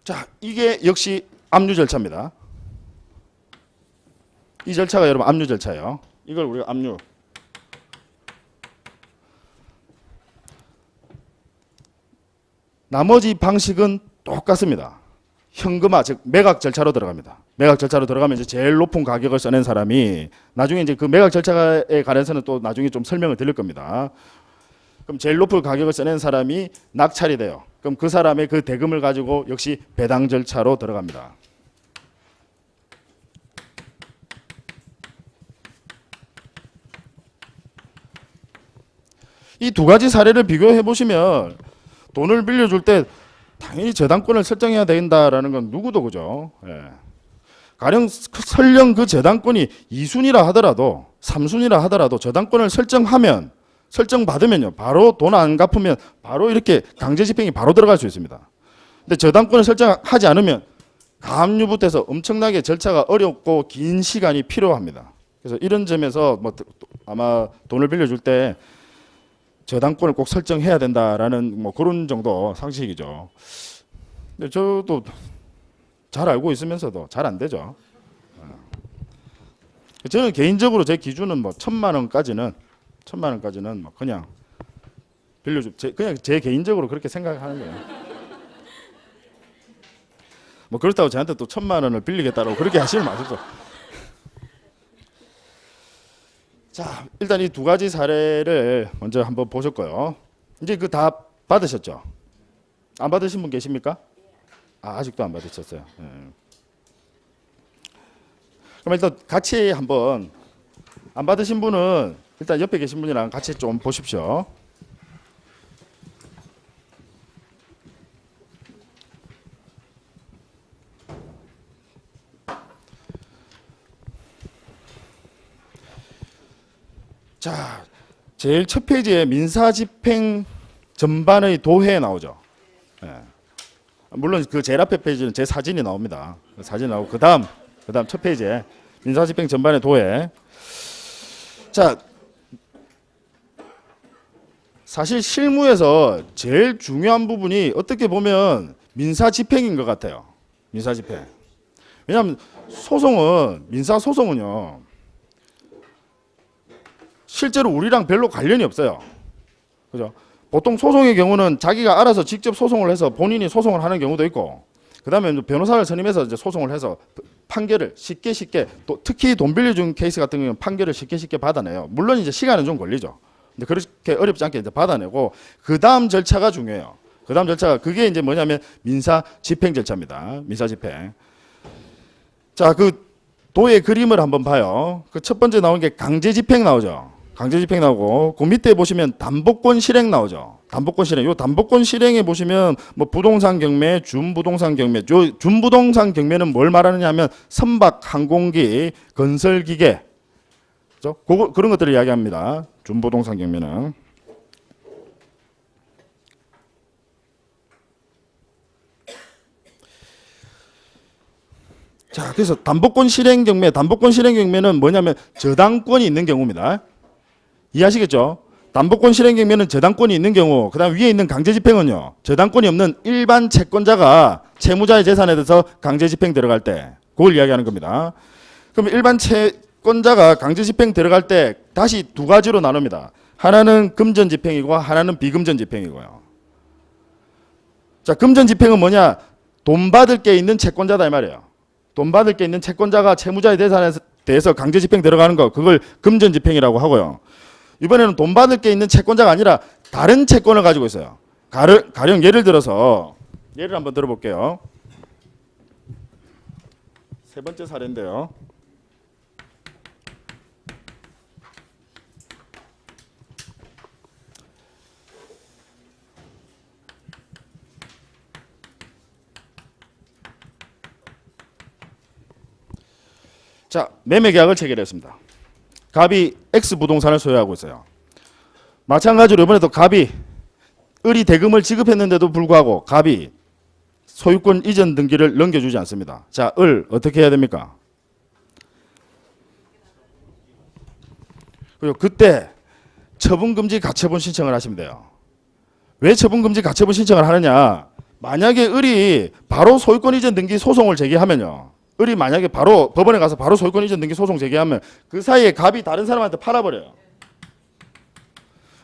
자, 이게 역시 압류 절차입니다. 이 절차가 여러분 압류 절차예요. 이걸 우리가 압류. 나머지 방식은 똑같습니다. 현금화, 즉 매각 절차로 들어갑니다. 매각 절차로 들어가면 이제 제일 높은 가격을 써낸 사람이 나중에 이제 그 매각 절차에 관해서는 또 나중에 좀 설명을 드릴 겁니다. 그럼 제일 높은 가격을 써낸 사람이 낙찰이 돼요. 그럼 그 사람의 그 대금을 가지고 역시 배당 절차로 들어갑니다. 이 두 가지 사례를 비교해 보시면 돈을 빌려줄 때 당연히 저당권을 설정해야 된다라는 건 누구도 그죠. 예. 가령 설령 그 저당권이 2순위라 하더라도 3순위라 하더라도 저당권을 설정받으면요 바로 돈 안 갚으면 바로 이렇게 강제 집행이 바로 들어갈 수 있습니다. 근데 저당권을 설정하지 않으면 가압류부터 해서 엄청나게 절차가 어렵고 긴 시간이 필요합니다. 그래서 이런 점에서 뭐 아마 돈을 빌려줄 때 저당권을 꼭 설정해야 된다라는 뭐 그런 정도 상식이죠. 근데 저도 잘 알고 있으면서도 잘 안 되죠. 저는 개인적으로 제 기준은 뭐 1,000만 원까지는 뭐 그냥 그냥 제 개인적으로 그렇게 생각하는 거예요. 뭐 그렇다고 저한테 또 1,000만 원을 빌리겠다고 그렇게 하시면 마시죠. 자, 일단 이 두 가지 사례를 먼저 한번 보셨고요. 이제 그 다 받으셨죠? 안 받으신 분 계십니까? 아직도 안 받으셨어요. 네. 그럼 일단 같이 한번 안 받으신 분은 일단 옆에 계신 분이랑 같이 좀 보십시오. 자, 제일 첫 페이지에 민사집행 전반의 도해 나오죠. 예. 물론 그 제일 앞에 페이지는 제 사진이 나옵니다. 사진 나오고 그다음 첫 페이지에 민사집행 전반의 도해. 자, 사실 실무에서 제일 중요한 부분이 어떻게 보면 민사집행인 것 같아요. 민사집행. 왜냐하면 민사소송은요. 실제로 우리랑 별로 관련이 없어요. 그죠? 보통 소송의 경우는 자기가 알아서 직접 소송을 해서 본인이 소송을 하는 경우도 있고, 그다음에 변호사를 선임해서 이제 소송을 해서 판결을 쉽게 특히 돈 빌려준 케이스 같은 경우는 판결을 쉽게 받아내요. 물론 이제 시간은 좀 걸리죠. 근데 그렇게 어렵지 않게 이제 받아내고 그다음 절차가 중요해요. 그다음 절차가 그게 이제 뭐냐면 민사 집행 절차입니다. 민사 집행. 자, 그 도의 그림을 한번 봐요. 그 첫 번째 나온 게 강제 집행 나오죠. 강제 집행 나오고 그 밑에 보시면 담보권 실행 나오죠. 담보권 실행. 요 담보권 실행에 보시면 뭐 부동산 경매, 준부동산 경매. 요 준부동산 경매는 뭘 말하느냐면 선박, 항공기, 건설 기계. 그죠? 그런 것들을 이야기합니다. 준부동산 경매는. 자, 그래서 담보권 실행 경매는 뭐냐면 저당권이 있는 경우입니다. 이해하시겠죠? 담보권 실행 경매는 저당권이 있는 경우, 그다음 위에 있는 강제 집행은요. 저당권이 없는 일반 채권자가 채무자의 재산에 대해서 강제 집행 들어갈 때 그걸 이야기하는 겁니다. 그럼 일반 채권자가 강제 집행 들어갈 때 다시 두 가지로 나눕니다. 하나는 금전 집행이고 하나는 비금전 집행이고요. 자, 금전 집행은 뭐냐? 돈 받을 게 있는 채권자다 이 말이에요. 돈 받을 게 있는 채권자가 채무자의 재산에 대해서 강제 집행 들어가는 거, 그걸 금전 집행이라고 하고요. 이번에는 돈 받을 게 있는 채권자가 아니라 다른 채권을 가지고 있어요. 가령 예를 들어서 예를 한번 들어볼게요. 세 번째 사례인데요. 자, 매매 계약을 체결했습니다. 갑이 X 부동산을 소유하고 있어요. 마찬가지로 이번에도 갑이 을이 대금을 지급했는데도 불구하고 갑이 소유권 이전 등기를 넘겨주지 않습니다. 자, 을 어떻게 해야 됩니까? 그리고 그때 처분금지 가처분 신청을 하시면 돼요. 왜 처분금지 가처분 신청을 하느냐? 만약에 을이 바로 소유권 이전 등기 소송을 제기하면요. 을이 만약에 바로 법원에 가서 바로 소유권 이전 등기 소송 제기하면 그 사이에 갑이 다른 사람한테 팔아버려요.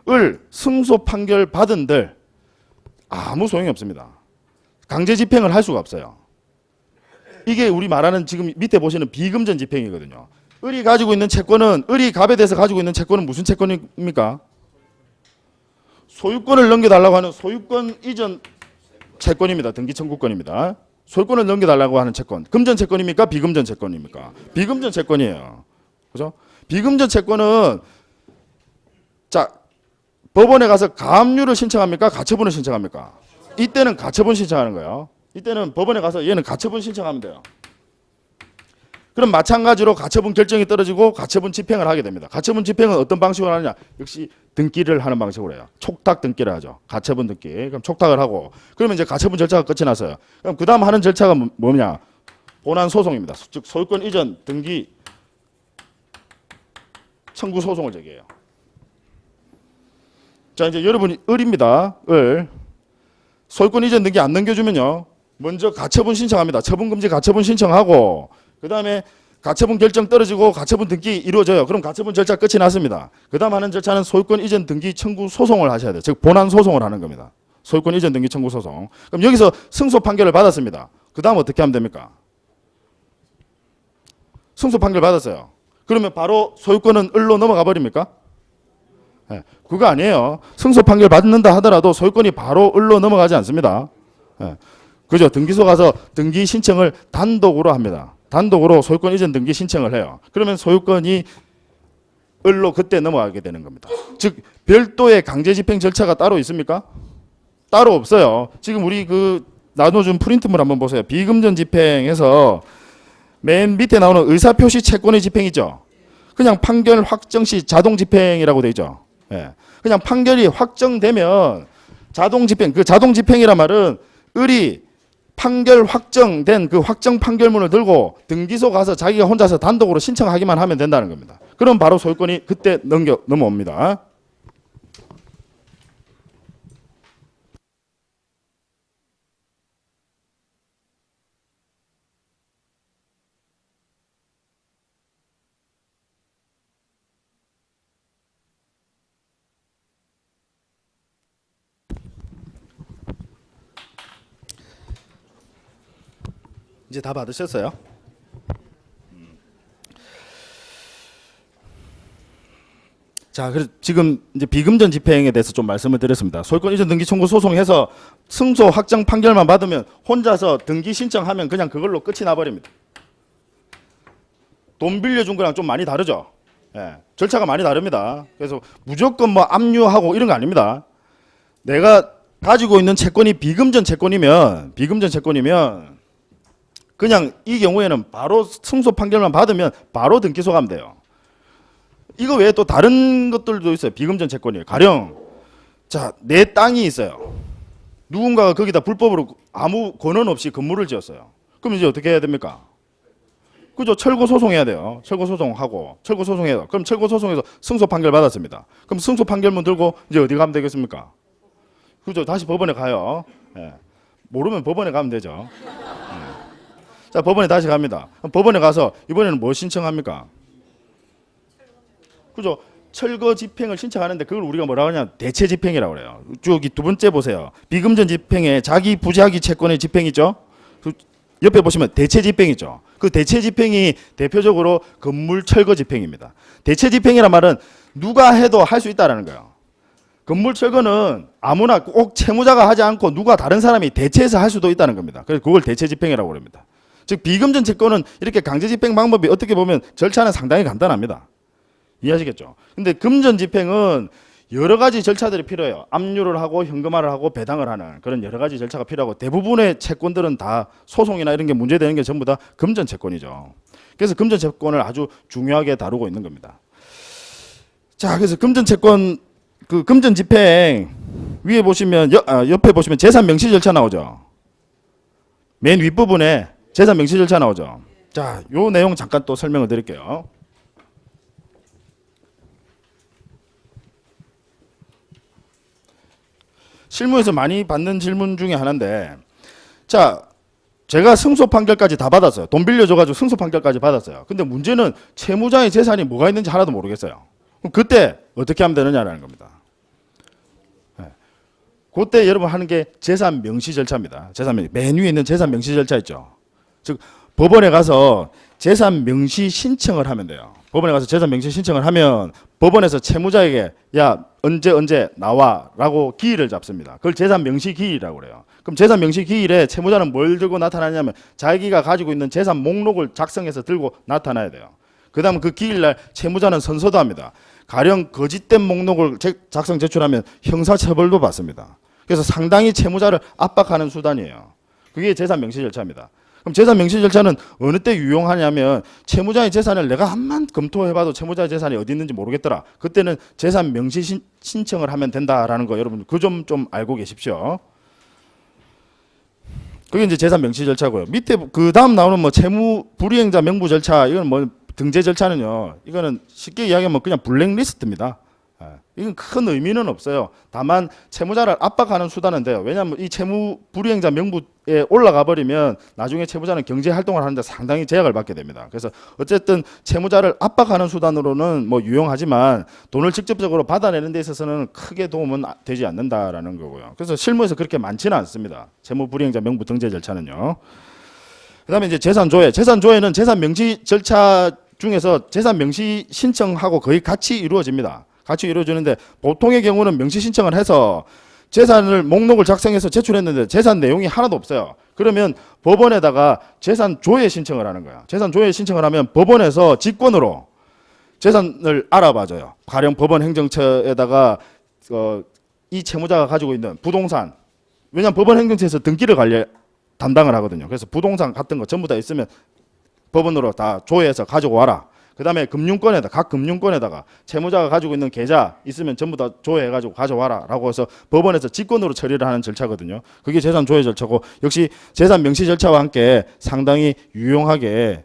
을 승소 판결 받은들 아무 소용이 없습니다. 강제 집행을 할 수가 없어요. 이게 우리 말하는 지금 밑에 보시는 비금전 집행이거든요. 을이 가지고 있는 채권은 을이 갑에 대해서 가지고 있는 채권은 무슨 채권입니까? 소유권을 넘겨달라고 하는 소유권 이전 채권입니다. 등기 청구권입니다. 소유권을 넘겨달라고 하는 채권. 금전 채권입니까? 비금전 채권입니까? 비금전 채권이에요. 그죠? 비금전 채권은 자 법원에 가서 가압류를 신청합니까? 가처분을 신청합니까? 이때는 가처분 신청하는 거예요. 이때는 법원에 가서 얘는 가처분 신청하면 돼요. 그럼 마찬가지로 가처분 결정이 떨어지고 가처분 집행을 하게 됩니다. 가처분 집행은 어떤 방식으로 하느냐? 역시 등기를 하는 방식으로 해요. 촉탁 등기를 하죠. 가처분 등기. 그럼 촉탁을 하고 그러면 이제 가처분 절차가 끝이 났어요. 그럼 그 다음 하는 절차가 뭐냐? 본안 소송입니다. 즉 소유권 이전 등기 청구 소송을 제기해요. 자 이제 여러분이 을입니다. 을 소유권 이전 등기 안 넘겨주면요. 먼저 가처분 신청합니다. 처분금지 가처분 신청하고 그 다음에 가처분 결정 떨어지고 가처분 등기 이루어져요. 그럼 가처분 절차 끝이 났습니다. 그 다음 하는 절차는 소유권 이전 등기 청구 소송을 하셔야 돼요. 즉 본안 소송을 하는 겁니다. 소유권 이전 등기 청구 소송. 그럼 여기서 승소 판결을 받았습니다. 그 다음 어떻게 하면 됩니까? 승소 판결 받았어요. 그러면 바로 소유권은 을로 넘어가 버립니까? 네, 그거 아니에요. 승소 판결 받는다 하더라도 소유권이 바로 을로 넘어가지 않습니다. 네, 그죠? 등기소 가서 등기 신청을 단독으로 합니다. 단독으로 소유권 이전 등기 신청을 해요. 그러면 소유권이 을로 그때 넘어가게 되는 겁니다. 즉 별도의 강제 집행 절차가 따로 있습니까? 따로 없어요. 지금 우리 그 나눠준 프린트물 한번 보세요. 비금전 집행에서 맨 밑에 나오는 의사표시 채권의 집행이죠. 그냥 판결 확정 시 자동 집행이라고 되어 있죠. 예. 그냥 판결이 확정되면 자동 집행. 그 자동 집행이란 말은 을이 판결 확정된 그 확정 판결문을 들고 등기소 가서 자기가 혼자서 단독으로 신청하기만 하면 된다는 겁니다. 그럼 바로 소유권이 그때 넘어옵니다. 이제 다 받으셨어요? 자, 그래서 지금 이제 비금전 집행에 대해서 좀 말씀을 드렸습니다. 소유권 이전 등기 청구 소송해서 승소 확정 판결만 받으면 혼자서 등기 신청하면 그냥 그걸로 끝이 나버립니다. 돈 빌려준 거랑 좀 많이 다르죠. 예, 절차가 많이 다릅니다. 그래서 무조건 뭐 압류하고 이런 거 아닙니다. 내가 가지고 있는 채권이 비금전 채권이면 그냥 이 경우에는 바로 승소 판결만 받으면 바로 등기소 가면 돼요. 이거 외에 또 다른 것들도 있어요. 비금전 채권이에요. 가령 자, 내 땅이 있어요. 누군가가 거기다 불법으로 아무 권한 없이 건물을 지었어요. 그럼 이제 어떻게 해야 됩니까? 그죠? 철거 소송해야 돼요. 철거 소송하고 철거 소송해요. 그럼 철거 소송에서 승소 판결 받았습니다. 그럼 승소 판결문 들고 이제 어디 가면 되겠습니까? 그죠? 다시 법원에 가요. 예. 모르면 법원에 가면 되죠. 자, 법원에 다시 갑니다. 법원에 가서 이번에는 뭐 신청합니까? 그죠? 철거 집행을 신청하는데 그걸 우리가 뭐라고 하냐? 대체 집행이라고 그래요. 쭉 이 두 번째 보세요. 비금전 집행에 자기 부재하기 채권의 집행이죠. 그 옆에 보시면 대체 집행이죠. 그 대체 집행이 대표적으로 건물 철거 집행입니다. 대체 집행이란 말은 누가 해도 할 수 있다라는 거예요. 건물 철거는 아무나 꼭 채무자가 하지 않고 누가 다른 사람이 대체해서 할 수도 있다는 겁니다. 그래서 그걸 대체 집행이라고 합니다. 즉 비금전 채권은 이렇게 강제 집행 방법이 어떻게 보면 절차는 상당히 간단합니다. 이해하시겠죠? 근데 금전 집행은 여러 가지 절차들이 필요해요. 압류를 하고 현금화를 하고 배당을 하는 그런 여러 가지 절차가 필요하고 대부분의 채권들은 다 소송이나 이런 게 문제되는 게 전부 다 금전 채권이죠. 그래서 금전채권을 아주 중요하게 다루고 있는 겁니다. 자, 그래서 금전채권 그 금전집행 위에 보시면 옆에 보시면 재산 명시 절차 나오죠. 맨 윗부분에 재산 명시 절차 나오죠. 자, 요 내용 잠깐 또 설명을 드릴게요. 실무에서 많이 받는 질문 중에 하나인데, 자, 제가 승소 판결까지 다 받았어요. 돈 빌려줘가지고 승소 판결까지 받았어요. 근데 문제는 채무자의 재산이 뭐가 있는지 하나도 모르겠어요. 그럼 그때 어떻게 하면 되느냐라는 겁니다. 네. 그때 여러분 하는 게 재산 명시 절차입니다. 재산 명시. 맨 위에 있는 재산 명시 절차 있죠. 즉 법원에 가서 재산 명시 신청을 하면 돼요. 법원에 가서 재산 명시 신청을 하면 법원에서 채무자에게 야 언제 나와라고 기일을 잡습니다. 그걸 재산 명시 기일이라고 그래요. 그럼 재산 명시 기일에 채무자는 뭘 들고 나타나냐면 자기가 가지고 있는 재산 목록을 작성해서 들고 나타나야 돼요. 그다음 그 기일날 채무자는 선서도 합니다. 가령 거짓된 목록을 작성 제출하면 형사처벌도 받습니다. 그래서 상당히 채무자를 압박하는 수단이에요. 그게 재산 명시 절차입니다. 그럼 재산 명시 절차는 어느 때 유용하냐면 채무자의 재산을 내가 한만 검토해봐도 채무자의 재산이 어디 있는지 모르겠더라. 그때는 재산 명시 신청을 하면 된다라는 거 여러분 그 점 좀 알고 계십시오. 그게 이제 재산 명시 절차고요. 밑에 그 다음 나오는 뭐 채무 불이행자 명부 절차 이건 뭐 등재 절차는요. 이거는 쉽게 이야기하면 그냥 블랙리스트입니다. 이건 큰 의미는 없어요. 다만 채무자를 압박하는 수단은 돼요. 왜냐하면 이 채무 불이행자 명부에 올라가 버리면 나중에 채무자는 경제 활동을 하는데 상당히 제약을 받게 됩니다. 그래서 어쨌든 채무자를 압박하는 수단으로는 뭐 유용하지만 돈을 직접적으로 받아내는 데 있어서는 크게 도움은 되지 않는다라는 거고요. 그래서 실무에서 그렇게 많지는 않습니다. 채무 불이행자 명부 등재 절차는요. 그다음에 이제 재산 조회. 재산 조회는 재산 명시 절차 중에서 재산 명시 신청하고 거의 같이 이루어집니다. 같이 이루어지는데 보통의 경우는 명시 신청을 해서 재산을 목록을 작성해서 제출했는데 재산 내용이 하나도 없어요. 그러면 법원에다가 재산 조회 신청을 하는 거야. 재산 조회 신청을 하면 법원에서 직권으로 재산을 알아봐줘요. 가령 법원 행정처에다가 이 채무자가 가지고 있는 부동산, 왜냐하면 법원 행정처에서 등기를 담당을 하거든요. 그래서 부동산 같은 거 전부 다 있으면 법원으로 다 조회해서 가지고 와라. 그 다음에 각 금융권에다가 채무자가 가지고 있는 계좌 있으면 전부 다 조회해가지고 가져와라 라고 해서 법원에서 직권으로 처리를 하는 절차거든요. 그게 재산 조회 절차고 역시 재산 명시 절차와 함께 상당히 유용하게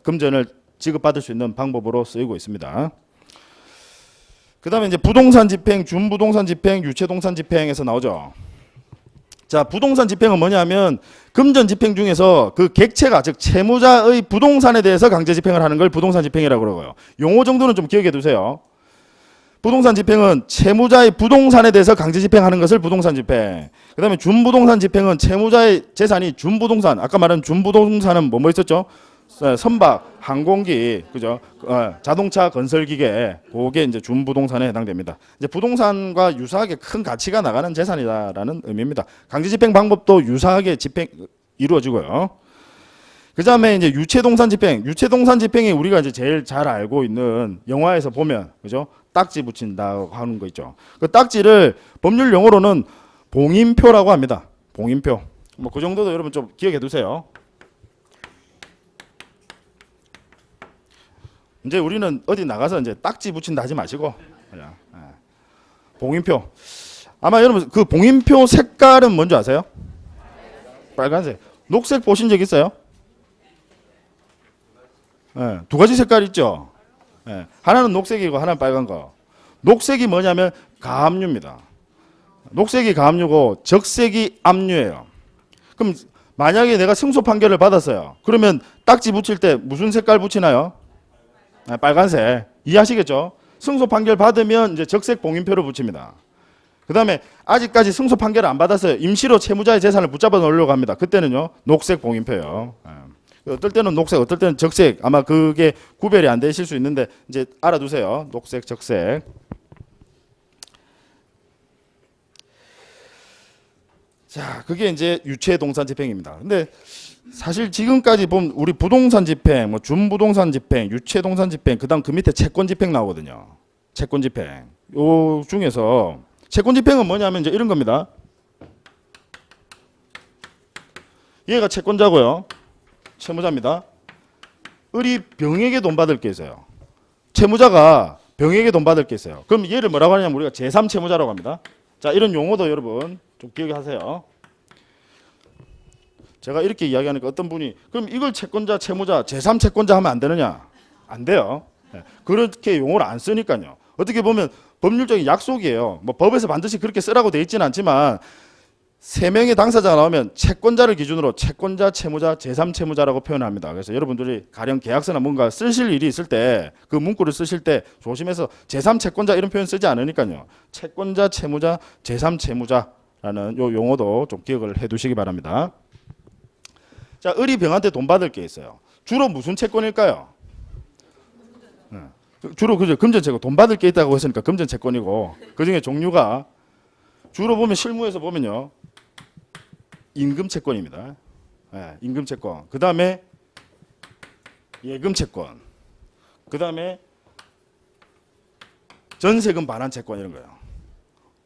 금전을 지급받을 수 있는 방법으로 쓰이고 있습니다. 그 다음에 이제 부동산 집행, 준부동산 집행, 유체동산 집행에서 나오죠. 자, 부동산 집행은 뭐냐면 금전 집행 중에서 그 객체가 즉 채무자의 부동산에 대해서 강제 집행을 하는 걸 부동산 집행이라고 그러고요. 용어 정도는 좀 기억해 두세요. 부동산 집행은 채무자의 부동산에 대해서 강제 집행하는 것을 부동산 집행. 그다음에 준부동산 집행은 채무자의 재산이 준부동산. 아까 말한 준부동산은 뭐 있었죠? 선박, 항공기, 그죠? 자동차, 건설기계, 그게 이제 준부동산에 해당됩니다. 이제 부동산과 유사하게 큰 가치가 나가는 재산이다라는 의미입니다. 강제집행 방법도 유사하게 이루어지고요. 그 다음에 이제 유체동산 집행. 유체동산 집행이 우리가 이제 제일 잘 알고 있는 영화에서 보면, 그죠? 딱지 붙인다고 하는 거 있죠. 그 딱지를 법률 용어로는 봉인표라고 합니다. 봉인표. 뭐 그 정도도 여러분 좀 기억해 두세요. 이제 우리는 어디 나가서 이제 딱지 붙인다 하지 마시고 그냥 봉인표. 아마 여러분 그 봉인표 색깔은 뭔지 아세요? 빨간색. 녹색 보신 적 있어요? 두 가지 색깔 있죠. 하나는 녹색이고 하나는 빨간 거. 녹색이 뭐냐면 가압류입니다. 녹색이 가압류고 적색이 압류예요. 그럼 만약에 내가 승소 판결을 받았어요. 그러면 딱지 붙일 때 무슨 색깔 붙이나요? 빨간색. 이해하시겠죠? 승소 판결 받으면 이제 적색 봉인표를 붙입니다. 그 다음에 아직까지 승소 판결을 안 받았어요. 임시로 채무자의 재산을 붙잡아 놓으려고 합니다. 그때는요 녹색 봉인표예요. 어떨 때는 녹색, 어떨 때는 적색. 아마 그게 구별이 안 되실 수 있는데 이제 알아두세요. 녹색, 적색. 자, 그게 이제 유체동산 집행입니다. 근데 사실 지금까지 보면 우리 부동산 집행, 뭐 준부동산 집행, 유체동산 집행, 그다음 그 밑에 채권 집행 나오거든요. 채권 집행. 요 중에서 채권 집행은 뭐냐면 이제 이런 겁니다. 얘가 채권자고요. 채무자입니다. 을이 병에게 돈 받을 게 있어요. 채무자가 병에게 돈 받을 게 있어요. 그럼 얘를 뭐라고 하냐면 우리가 제3채무자라고 합니다. 자, 이런 용어도 여러분 좀 기억하세요. 제가 이렇게 이야기하니까 어떤 분이 그럼 이걸 채권자, 채무자, 제3채권자 하면 안 되느냐? 안 돼요. 그렇게 용어를 안 쓰니까요. 어떻게 보면 법률적인 약속이에요. 뭐 법에서 반드시 그렇게 쓰라고 돼 있지는 않지만 세 명의 당사자가 나오면 채권자를 기준으로 채권자, 채무자, 제3채무자라고 표현합니다. 그래서 여러분들이 가령 계약서나 뭔가 쓰실 일이 있을 때 그 문구를 쓰실 때 조심해서 제3채권자 이런 표현 쓰지 않으니까요. 채권자, 채무자, 제3채무자라는 요 용어도 좀 기억을 해두시기 바랍니다. 자, 을이 병한테 돈 받을 게 있어요. 주로 무슨 채권일까요? 주로 그죠, 금전채권. 돈 받을 게 있다고 했으니까 금전채권이고 그 중에 종류가 주로 보면 실무에서 보면요, 임금채권입니다. 임금채권. 그 다음에 예금채권. 그 다음에 전세금 반환채권 이런 거예요.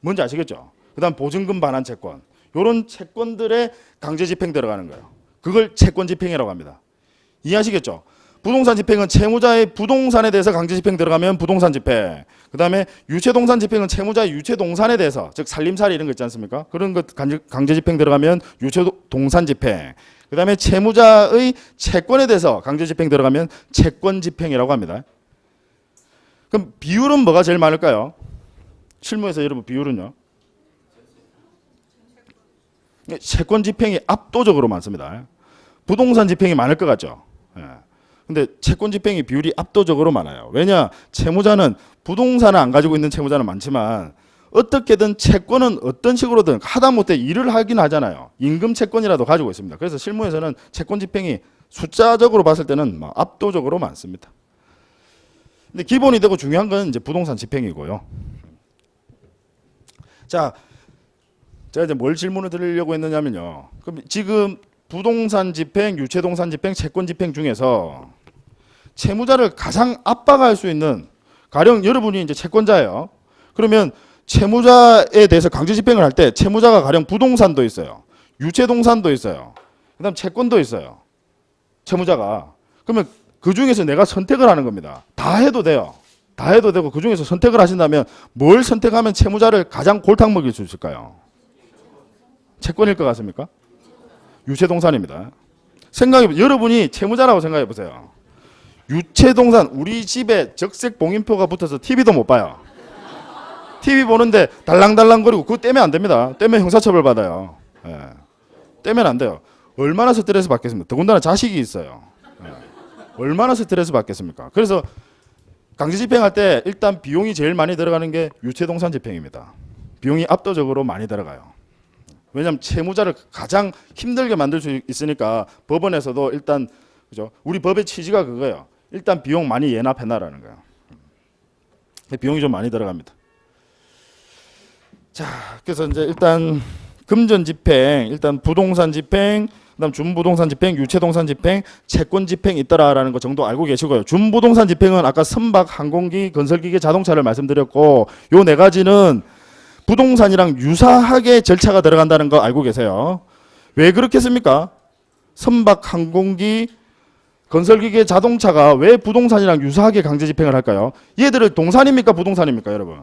뭔지 아시겠죠? 그 다음 보증금 반환채권. 이런 채권들의 강제집행 들어가는 거예요. 그걸 채권집행이라고 합니다. 이해하시겠죠? 부동산 집행은 채무자의 부동산에 대해서 강제집행 들어가면 부동산 집행. 그 다음에 유체동산 집행은 채무자의 유체동산에 대해서, 즉 살림살이 이런 거 있지 않습니까? 그런 것 강제집행 들어가면 유체동산 집행. 그 다음에 채무자의 채권에 대해서 강제집행 들어가면 채권집행이라고 합니다. 그럼 비율은 뭐가 제일 많을까요? 실무에서 여러분 비율은요? 채권집행이 압도적으로 많습니다. 부동산 집행이 많을 것 같죠? 근데 채권 집행이 비율이 압도적으로 많아요. 왜냐? 채무자는 부동산을 안 가지고 있는 채무자는 많지만 어떻게든 채권은 어떤 식으로든 하다못해 일을 하긴 하잖아요. 임금 채권이라도 가지고 있습니다. 그래서 실무에서는 채권 집행이 숫자적으로 봤을 때는 압도적으로 많습니다. 근데 기본이 되고 중요한 건 이제 부동산 집행이고요. 자, 제가 이제 뭘 질문을 드리려고 했느냐면요. 그럼 지금 부동산 집행, 유체동산 집행, 채권 집행 중에서 채무자를 가장 압박할 수 있는, 가령 여러분이 이제 채권자예요. 그러면 채무자에 대해서 강제 집행을 할 때 채무자가 가령 부동산도 있어요. 유체동산도 있어요. 그다음 채권도 있어요. 채무자가. 그러면 그 중에서 내가 선택을 하는 겁니다. 다 해도 돼요. 다 해도 되고 그 중에서 선택을 하신다면 뭘 선택하면 채무자를 가장 골탕 먹일 수 있을까요? 채권일 것 같습니까? 유체동산입니다. 여러분이 채무자라고 생각해 보세요. 유체동산, 우리 집에 적색 봉인표가 붙어서 TV도 못 봐요. TV 보는데 달랑달랑거리고 그거 떼면 안 됩니다. 떼면 형사처벌 받아요. 떼면 안 돼요. 얼마나 스트레스 받겠습니까? 더군다나 자식이 있어요. 얼마나 스트레스 받겠습니까? 그래서 강제 집행할 때 일단 비용이 제일 많이 들어가는 게 유체동산 집행입니다. 비용이 압도적으로 많이 들어가요. 왜냐하면 채무자를 가장 힘들게 만들 수 있으니까 법원에서도 일단, 그죠? 우리 법의 취지가 그거예요. 일단 비용 많이 예납해놔라는 거예요. 비용이 좀 많이 들어갑니다. 자, 그래서 이제 일단 금전 집행, 일단 부동산 집행, 그다음 준부동산 집행, 유체동산 집행, 채권 집행 있더라라는 거 정도 알고 계시고요. 준부동산 집행은 아까 선박, 항공기, 건설기계, 자동차를 말씀드렸고, 요 네 가지는 부동산이랑 유사하게 절차가 들어간다는 거 알고 계세요. 왜 그렇겠습니까? 선박, 항공기, 건설기계, 자동차가 왜 부동산이랑 유사하게 강제 집행을 할까요? 얘들을 동산입니까? 부동산입니까? 여러분?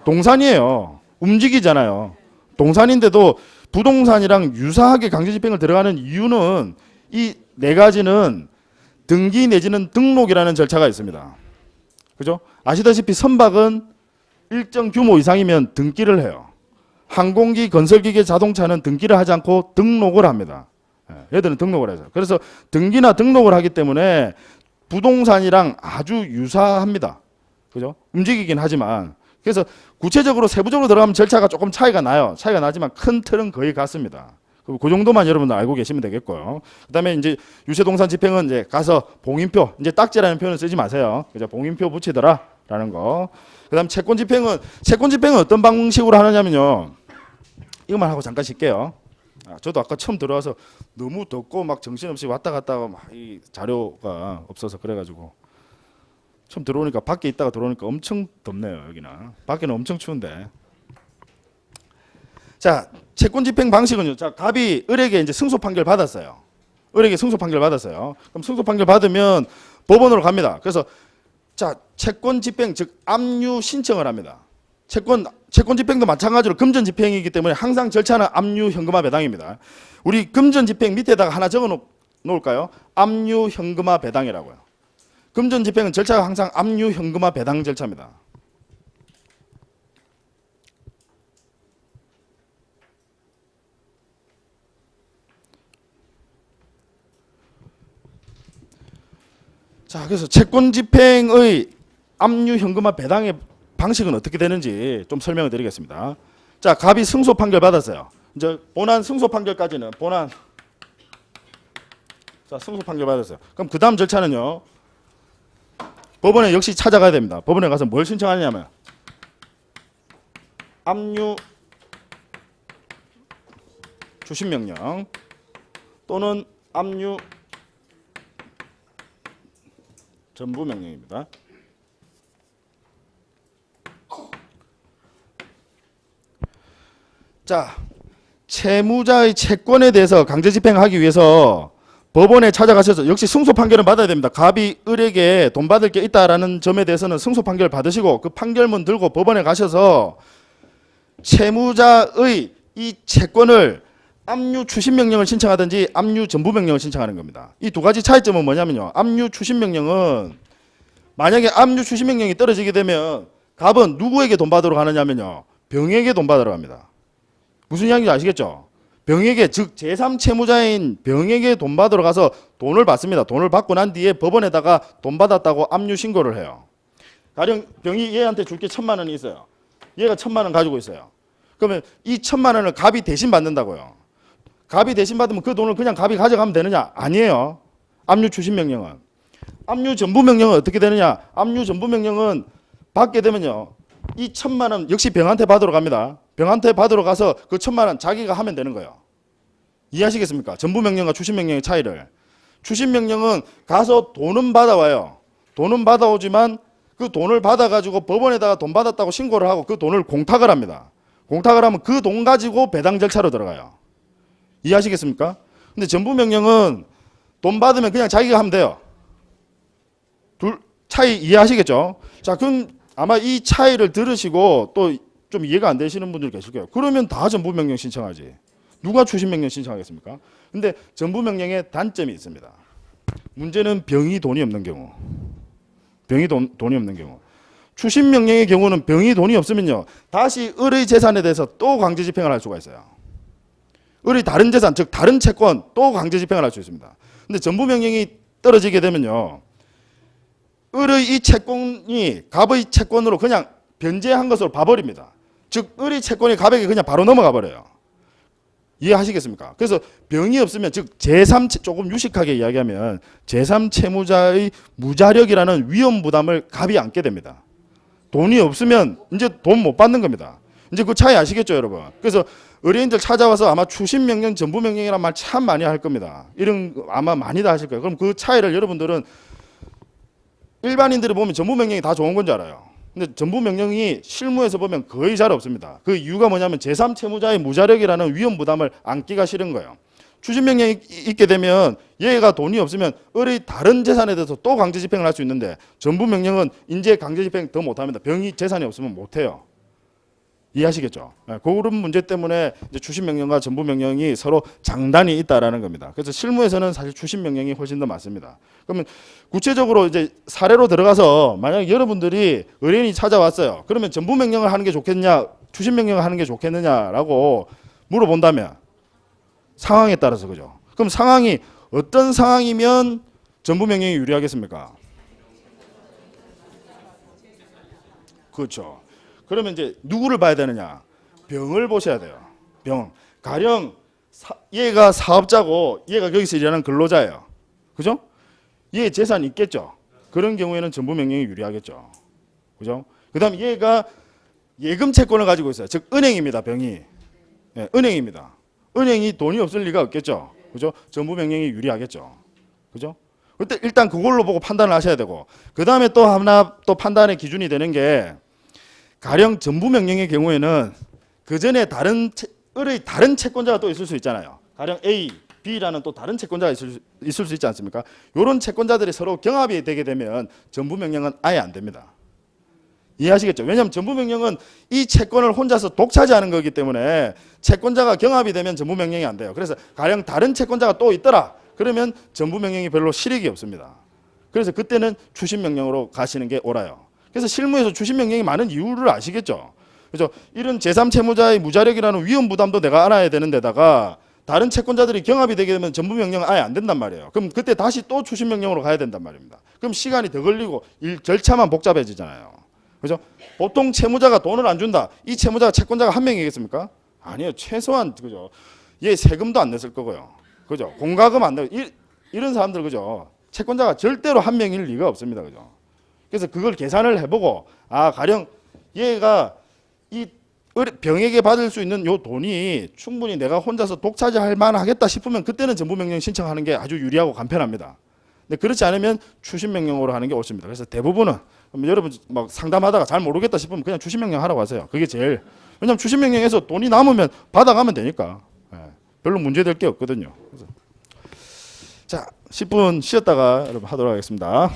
동산이에요. 움직이잖아요. 동산인데도 부동산이랑 유사하게 강제 집행을 들어가는 이유는 이 네 가지는 등기 내지는 등록이라는 절차가 있습니다. 그죠? 아시다시피 선박은 일정 규모 이상이면 등기를 해요. 항공기, 건설기계, 자동차는 등기를 하지 않고 등록을 합니다. 얘들은 등록을 해서. 그래서 등기나 등록을 하기 때문에 부동산이랑 아주 유사합니다. 그죠? 움직이긴 하지만. 그래서 구체적으로 세부적으로 들어가면 절차가 조금 차이가 나요. 차이가 나지만 큰 틀은 거의 같습니다. 그 정도만 여러분들 알고 계시면 되겠고요. 그다음에 이제 유체동산 집행은 이제 가서 봉인표, 이제 딱지라는 표현을 쓰지 마세요. 그죠? 봉인표 붙이더라라는 거. 그다음 채권 집행은 어떤 방식으로 하느냐면요. 이것만 하고 잠깐 쉴게요. 저도 아까 처음 들어와서 너무 덥고 막 정신없이 왔다 갔다 막 이 자료가 없어서 그래가지고 처음 들어오니까 밖에 있다가 들어오니까 엄청 덥네요. 여기는 밖에는 엄청 추운데. 자, 채권 집행 방식은요. 자, 갑이 을에게 이제 승소 판결 받았어요. 을에게 승소 판결 받았어요. 그럼 승소 판결 받으면 법원으로 갑니다. 그래서 자, 채권 집행 즉 압류 신청을 합니다. 채권 집행도 마찬가지로 금전 집행이기 때문에 항상 절차는 압류 현금화 배당입니다. 우리 금전 집행 밑에다가 하나 적어 놓을까요? 압류 현금화 배당이라고요. 금전 집행은 절차가 항상 압류 현금화 배당 절차입니다. 자, 그래서 채권 집행의 압류 현금화 배당의 방식은 어떻게 되는지 좀 설명을 드리겠습니다. 자, 갑이 승소 판결 받았어요. 이제 본안 승소 판결까지는 자, 승소 판결 받았어요. 그럼 그 다음 절차는요. 법원에 역시 찾아가야 됩니다. 법원에 가서 뭘 신청하냐면 압류 주심명령 또는 압류 전부명령입니다. 자, 채무자의 채권에 대해서 강제 집행하기 위해서 법원에 찾아가셔서 역시 승소 판결은 받아야 됩니다. 갑이 을에게 돈 받을 게 있다라는 점에 대해서는 승소 판결 받으시고 그 판결문 들고 법원에 가셔서 채무자의 이 채권을 압류 추심 명령을 신청하든지 압류 전부 명령을 신청하는 겁니다. 이 두 가지 차이점은 뭐냐면요. 압류 추심 명령은 만약에 압류 추심 명령이 떨어지게 되면 갑은 누구에게 돈 받으러 가느냐면요. 병에게 돈 받으러 갑니다. 무슨 이야기인지 아시겠죠? 병에게 즉 제3채무자인 병에게 돈 받으러 가서 돈을 받습니다. 돈을 받고 난 뒤에 법원에다가 돈 받았다고 압류 신고를 해요. 가령 병이 얘한테 줄 게 1,000만 원이 있어요. 얘가 1,000만 원 가지고 있어요. 그러면 이 1,000만 원을 갑이 대신 받는다고요. 갑이 대신 받으면 그 돈을 그냥 갑이 가져가면 되느냐? 아니에요. 압류 추심 명령은. 압류 전부 명령은 어떻게 되느냐? 압류 전부 명령은 받게 되면요. 이 1,000만 원 역시 병한테 받으러 갑니다. 병한테 받으러 가서 그 1,000만 원 자기가 하면 되는 거예요. 이해하시겠습니까? 전부 명령과 추심 명령의 차이를. 추심 명령은 가서 돈은 받아와요. 돈은 받아오지만 그 돈을 받아가지고 법원에다가 돈 받았다고 신고를 하고 그 돈을 공탁을 합니다. 공탁을 하면 그 돈 가지고 배당 절차로 들어가요. 이해하시겠습니까? 근데 전부 명령은 돈 받으면 그냥 자기가 하면 돼요. 둘 차이 이해하시겠죠? 자, 그럼 아마 이 차이를 들으시고 또 좀 이해가 안 되시는 분들 계실 거예요. 그러면 다 전부 명령 신청하지. 누가 추심 명령 신청하겠습니까? 근데 전부 명령에 단점이 있습니다. 문제는 병이 돈이 없는 경우. 병이 돈이 없는 경우. 추심 명령의 경우는 병이 돈이 없으면요. 다시 을의 재산에 대해서 또 강제 집행을 할 수가 있어요. 을의 다른 재산, 즉 다른 채권 또 강제 집행을 할 수 있습니다. 근데 전부 명령이 떨어지게 되면요. 을의 이 채권이 갑의 채권으로 그냥 변제한 것으로 봐버립니다. 즉 을의 채권이 갑에게 그냥 바로 넘어가 버려요. 이해하시겠습니까? 그래서 병이 없으면 즉 제3 조금 유식하게 이야기하면 제3채무자의 무자력이라는 위험 부담을 갑이 안게 됩니다. 돈이 없으면 이제 돈 못 받는 겁니다. 이제 그 차이 아시겠죠, 여러분? 그래서 의뢰인들 찾아와서 아마 추심 명령, 전부 명령이란 말 참 많이 할 겁니다. 이런 거 아마 많이 다 하실 거예요. 그럼 그 차이를 여러분들은 일반인들이 보면 전부 명령이 다 좋은 건 줄 알아요. 근데 전부 명령이 실무에서 보면 거의 잘 없습니다. 그 이유가 뭐냐면 제3채무자의 무자력이라는 위험 부담을 안기가 싫은 거예요. 추심 명령이 있게 되면 얘가 돈이 없으면 을의 다른 재산에 대해서 또 강제 집행을 할 수 있는데 전부 명령은 이제 강제 집행 더 못합니다. 병이 재산이 없으면 못해요. 이해하시겠죠? 네, 그런 문제 때문에 이제 추심 명령과 전부 명령이 서로 장단이 있다라는 겁니다. 그래서 실무에서는 사실 추심 명령이 훨씬 더 맞습니다. 그러면 구체적으로 이제 사례로 들어가서 만약 여러분들이 의뢰인이 찾아왔어요. 그러면 전부 명령을 하는 게 좋겠냐, 추심 명령을 하는 게 좋겠느냐라고 물어본다면 상황에 따라서 그죠. 그럼 상황이 어떤 상황이면 전부 명령이 유리하겠습니까? 그렇죠. 그러면 이제 누구를 봐야 되느냐? 병을 보셔야 돼요. 병. 가령 얘가 사업자고 얘가 거기서 일하는 근로자예요. 그죠? 얘 재산이 있겠죠. 그런 경우에는 전부 명령이 유리하겠죠. 그죠? 그다음 얘가 예금 채권을 가지고 있어요. 즉 은행입니다. 병이. 네, 은행입니다. 은행이 돈이 없을 리가 없겠죠. 그죠? 전부 명령이 유리하겠죠. 그죠? 그때 일단 그걸로 보고 판단을 하셔야 되고 그다음에 또 하나 또 판단의 기준이 되는 게 가령 전부 명령의 경우에는 그 전에 을의 다른 채권자가 또 있을 수 있잖아요. 가령 A, B라는 또 다른 채권자가 있을 수 있지 않습니까? 이런 채권자들이 서로 경합이 되게 되면 전부 명령은 아예 안 됩니다. 이해하시겠죠? 왜냐하면 전부 명령은 이 채권을 혼자서 독차지하는 거기 때문에 채권자가 경합이 되면 전부 명령이 안 돼요. 그래서 가령 다른 채권자가 또 있더라. 그러면 전부 명령이 별로 실익이 없습니다. 그래서 그때는 추심 명령으로 가시는 게 옳아요. 그래서 실무에서 추심 명령이 많은 이유를 아시겠죠? 그죠? 이런 제3채무자의 무자력이라는 위험 부담도 내가 알아야 되는 데다가 다른 채권자들이 경합이 되게 되면 전부 명령은 아예 안 된단 말이에요. 그럼 그때 다시 또 추심 명령으로 가야 된단 말입니다. 그럼 시간이 더 걸리고 절차만 복잡해지잖아요. 그죠? 보통 채무자가 돈을 안 준다. 이 채무자가 채권자가 한 명이겠습니까? 아니에요. 최소한 그죠? 얘 세금도 안 냈을 거고요. 그죠? 공과금 안 내고 이런 사람들 그죠? 채권자가 절대로 한 명일 리가 없습니다. 그죠? 그래서 그걸 계산을 해보고 가령 얘가 이 병에게 받을 수 있는 요 돈이 충분히 내가 혼자서 독차지할 만하겠다 싶으면 그때는 전부명령 신청하는 게 아주 유리하고 간편합니다. 근데 그렇지 않으면 추심명령으로 하는 게 옳습니다. 그래서 대부분은 여러분 막 상담하다가 잘 모르겠다 싶으면 그냥 추심명령 하라고 하세요. 그게 제일. 왜냐하면 추심명령에서 돈이 남으면 받아가면 되니까 별로 문제될 게 없거든요. 그래서 자 10분 쉬었다가 여러분 하도록 하겠습니다.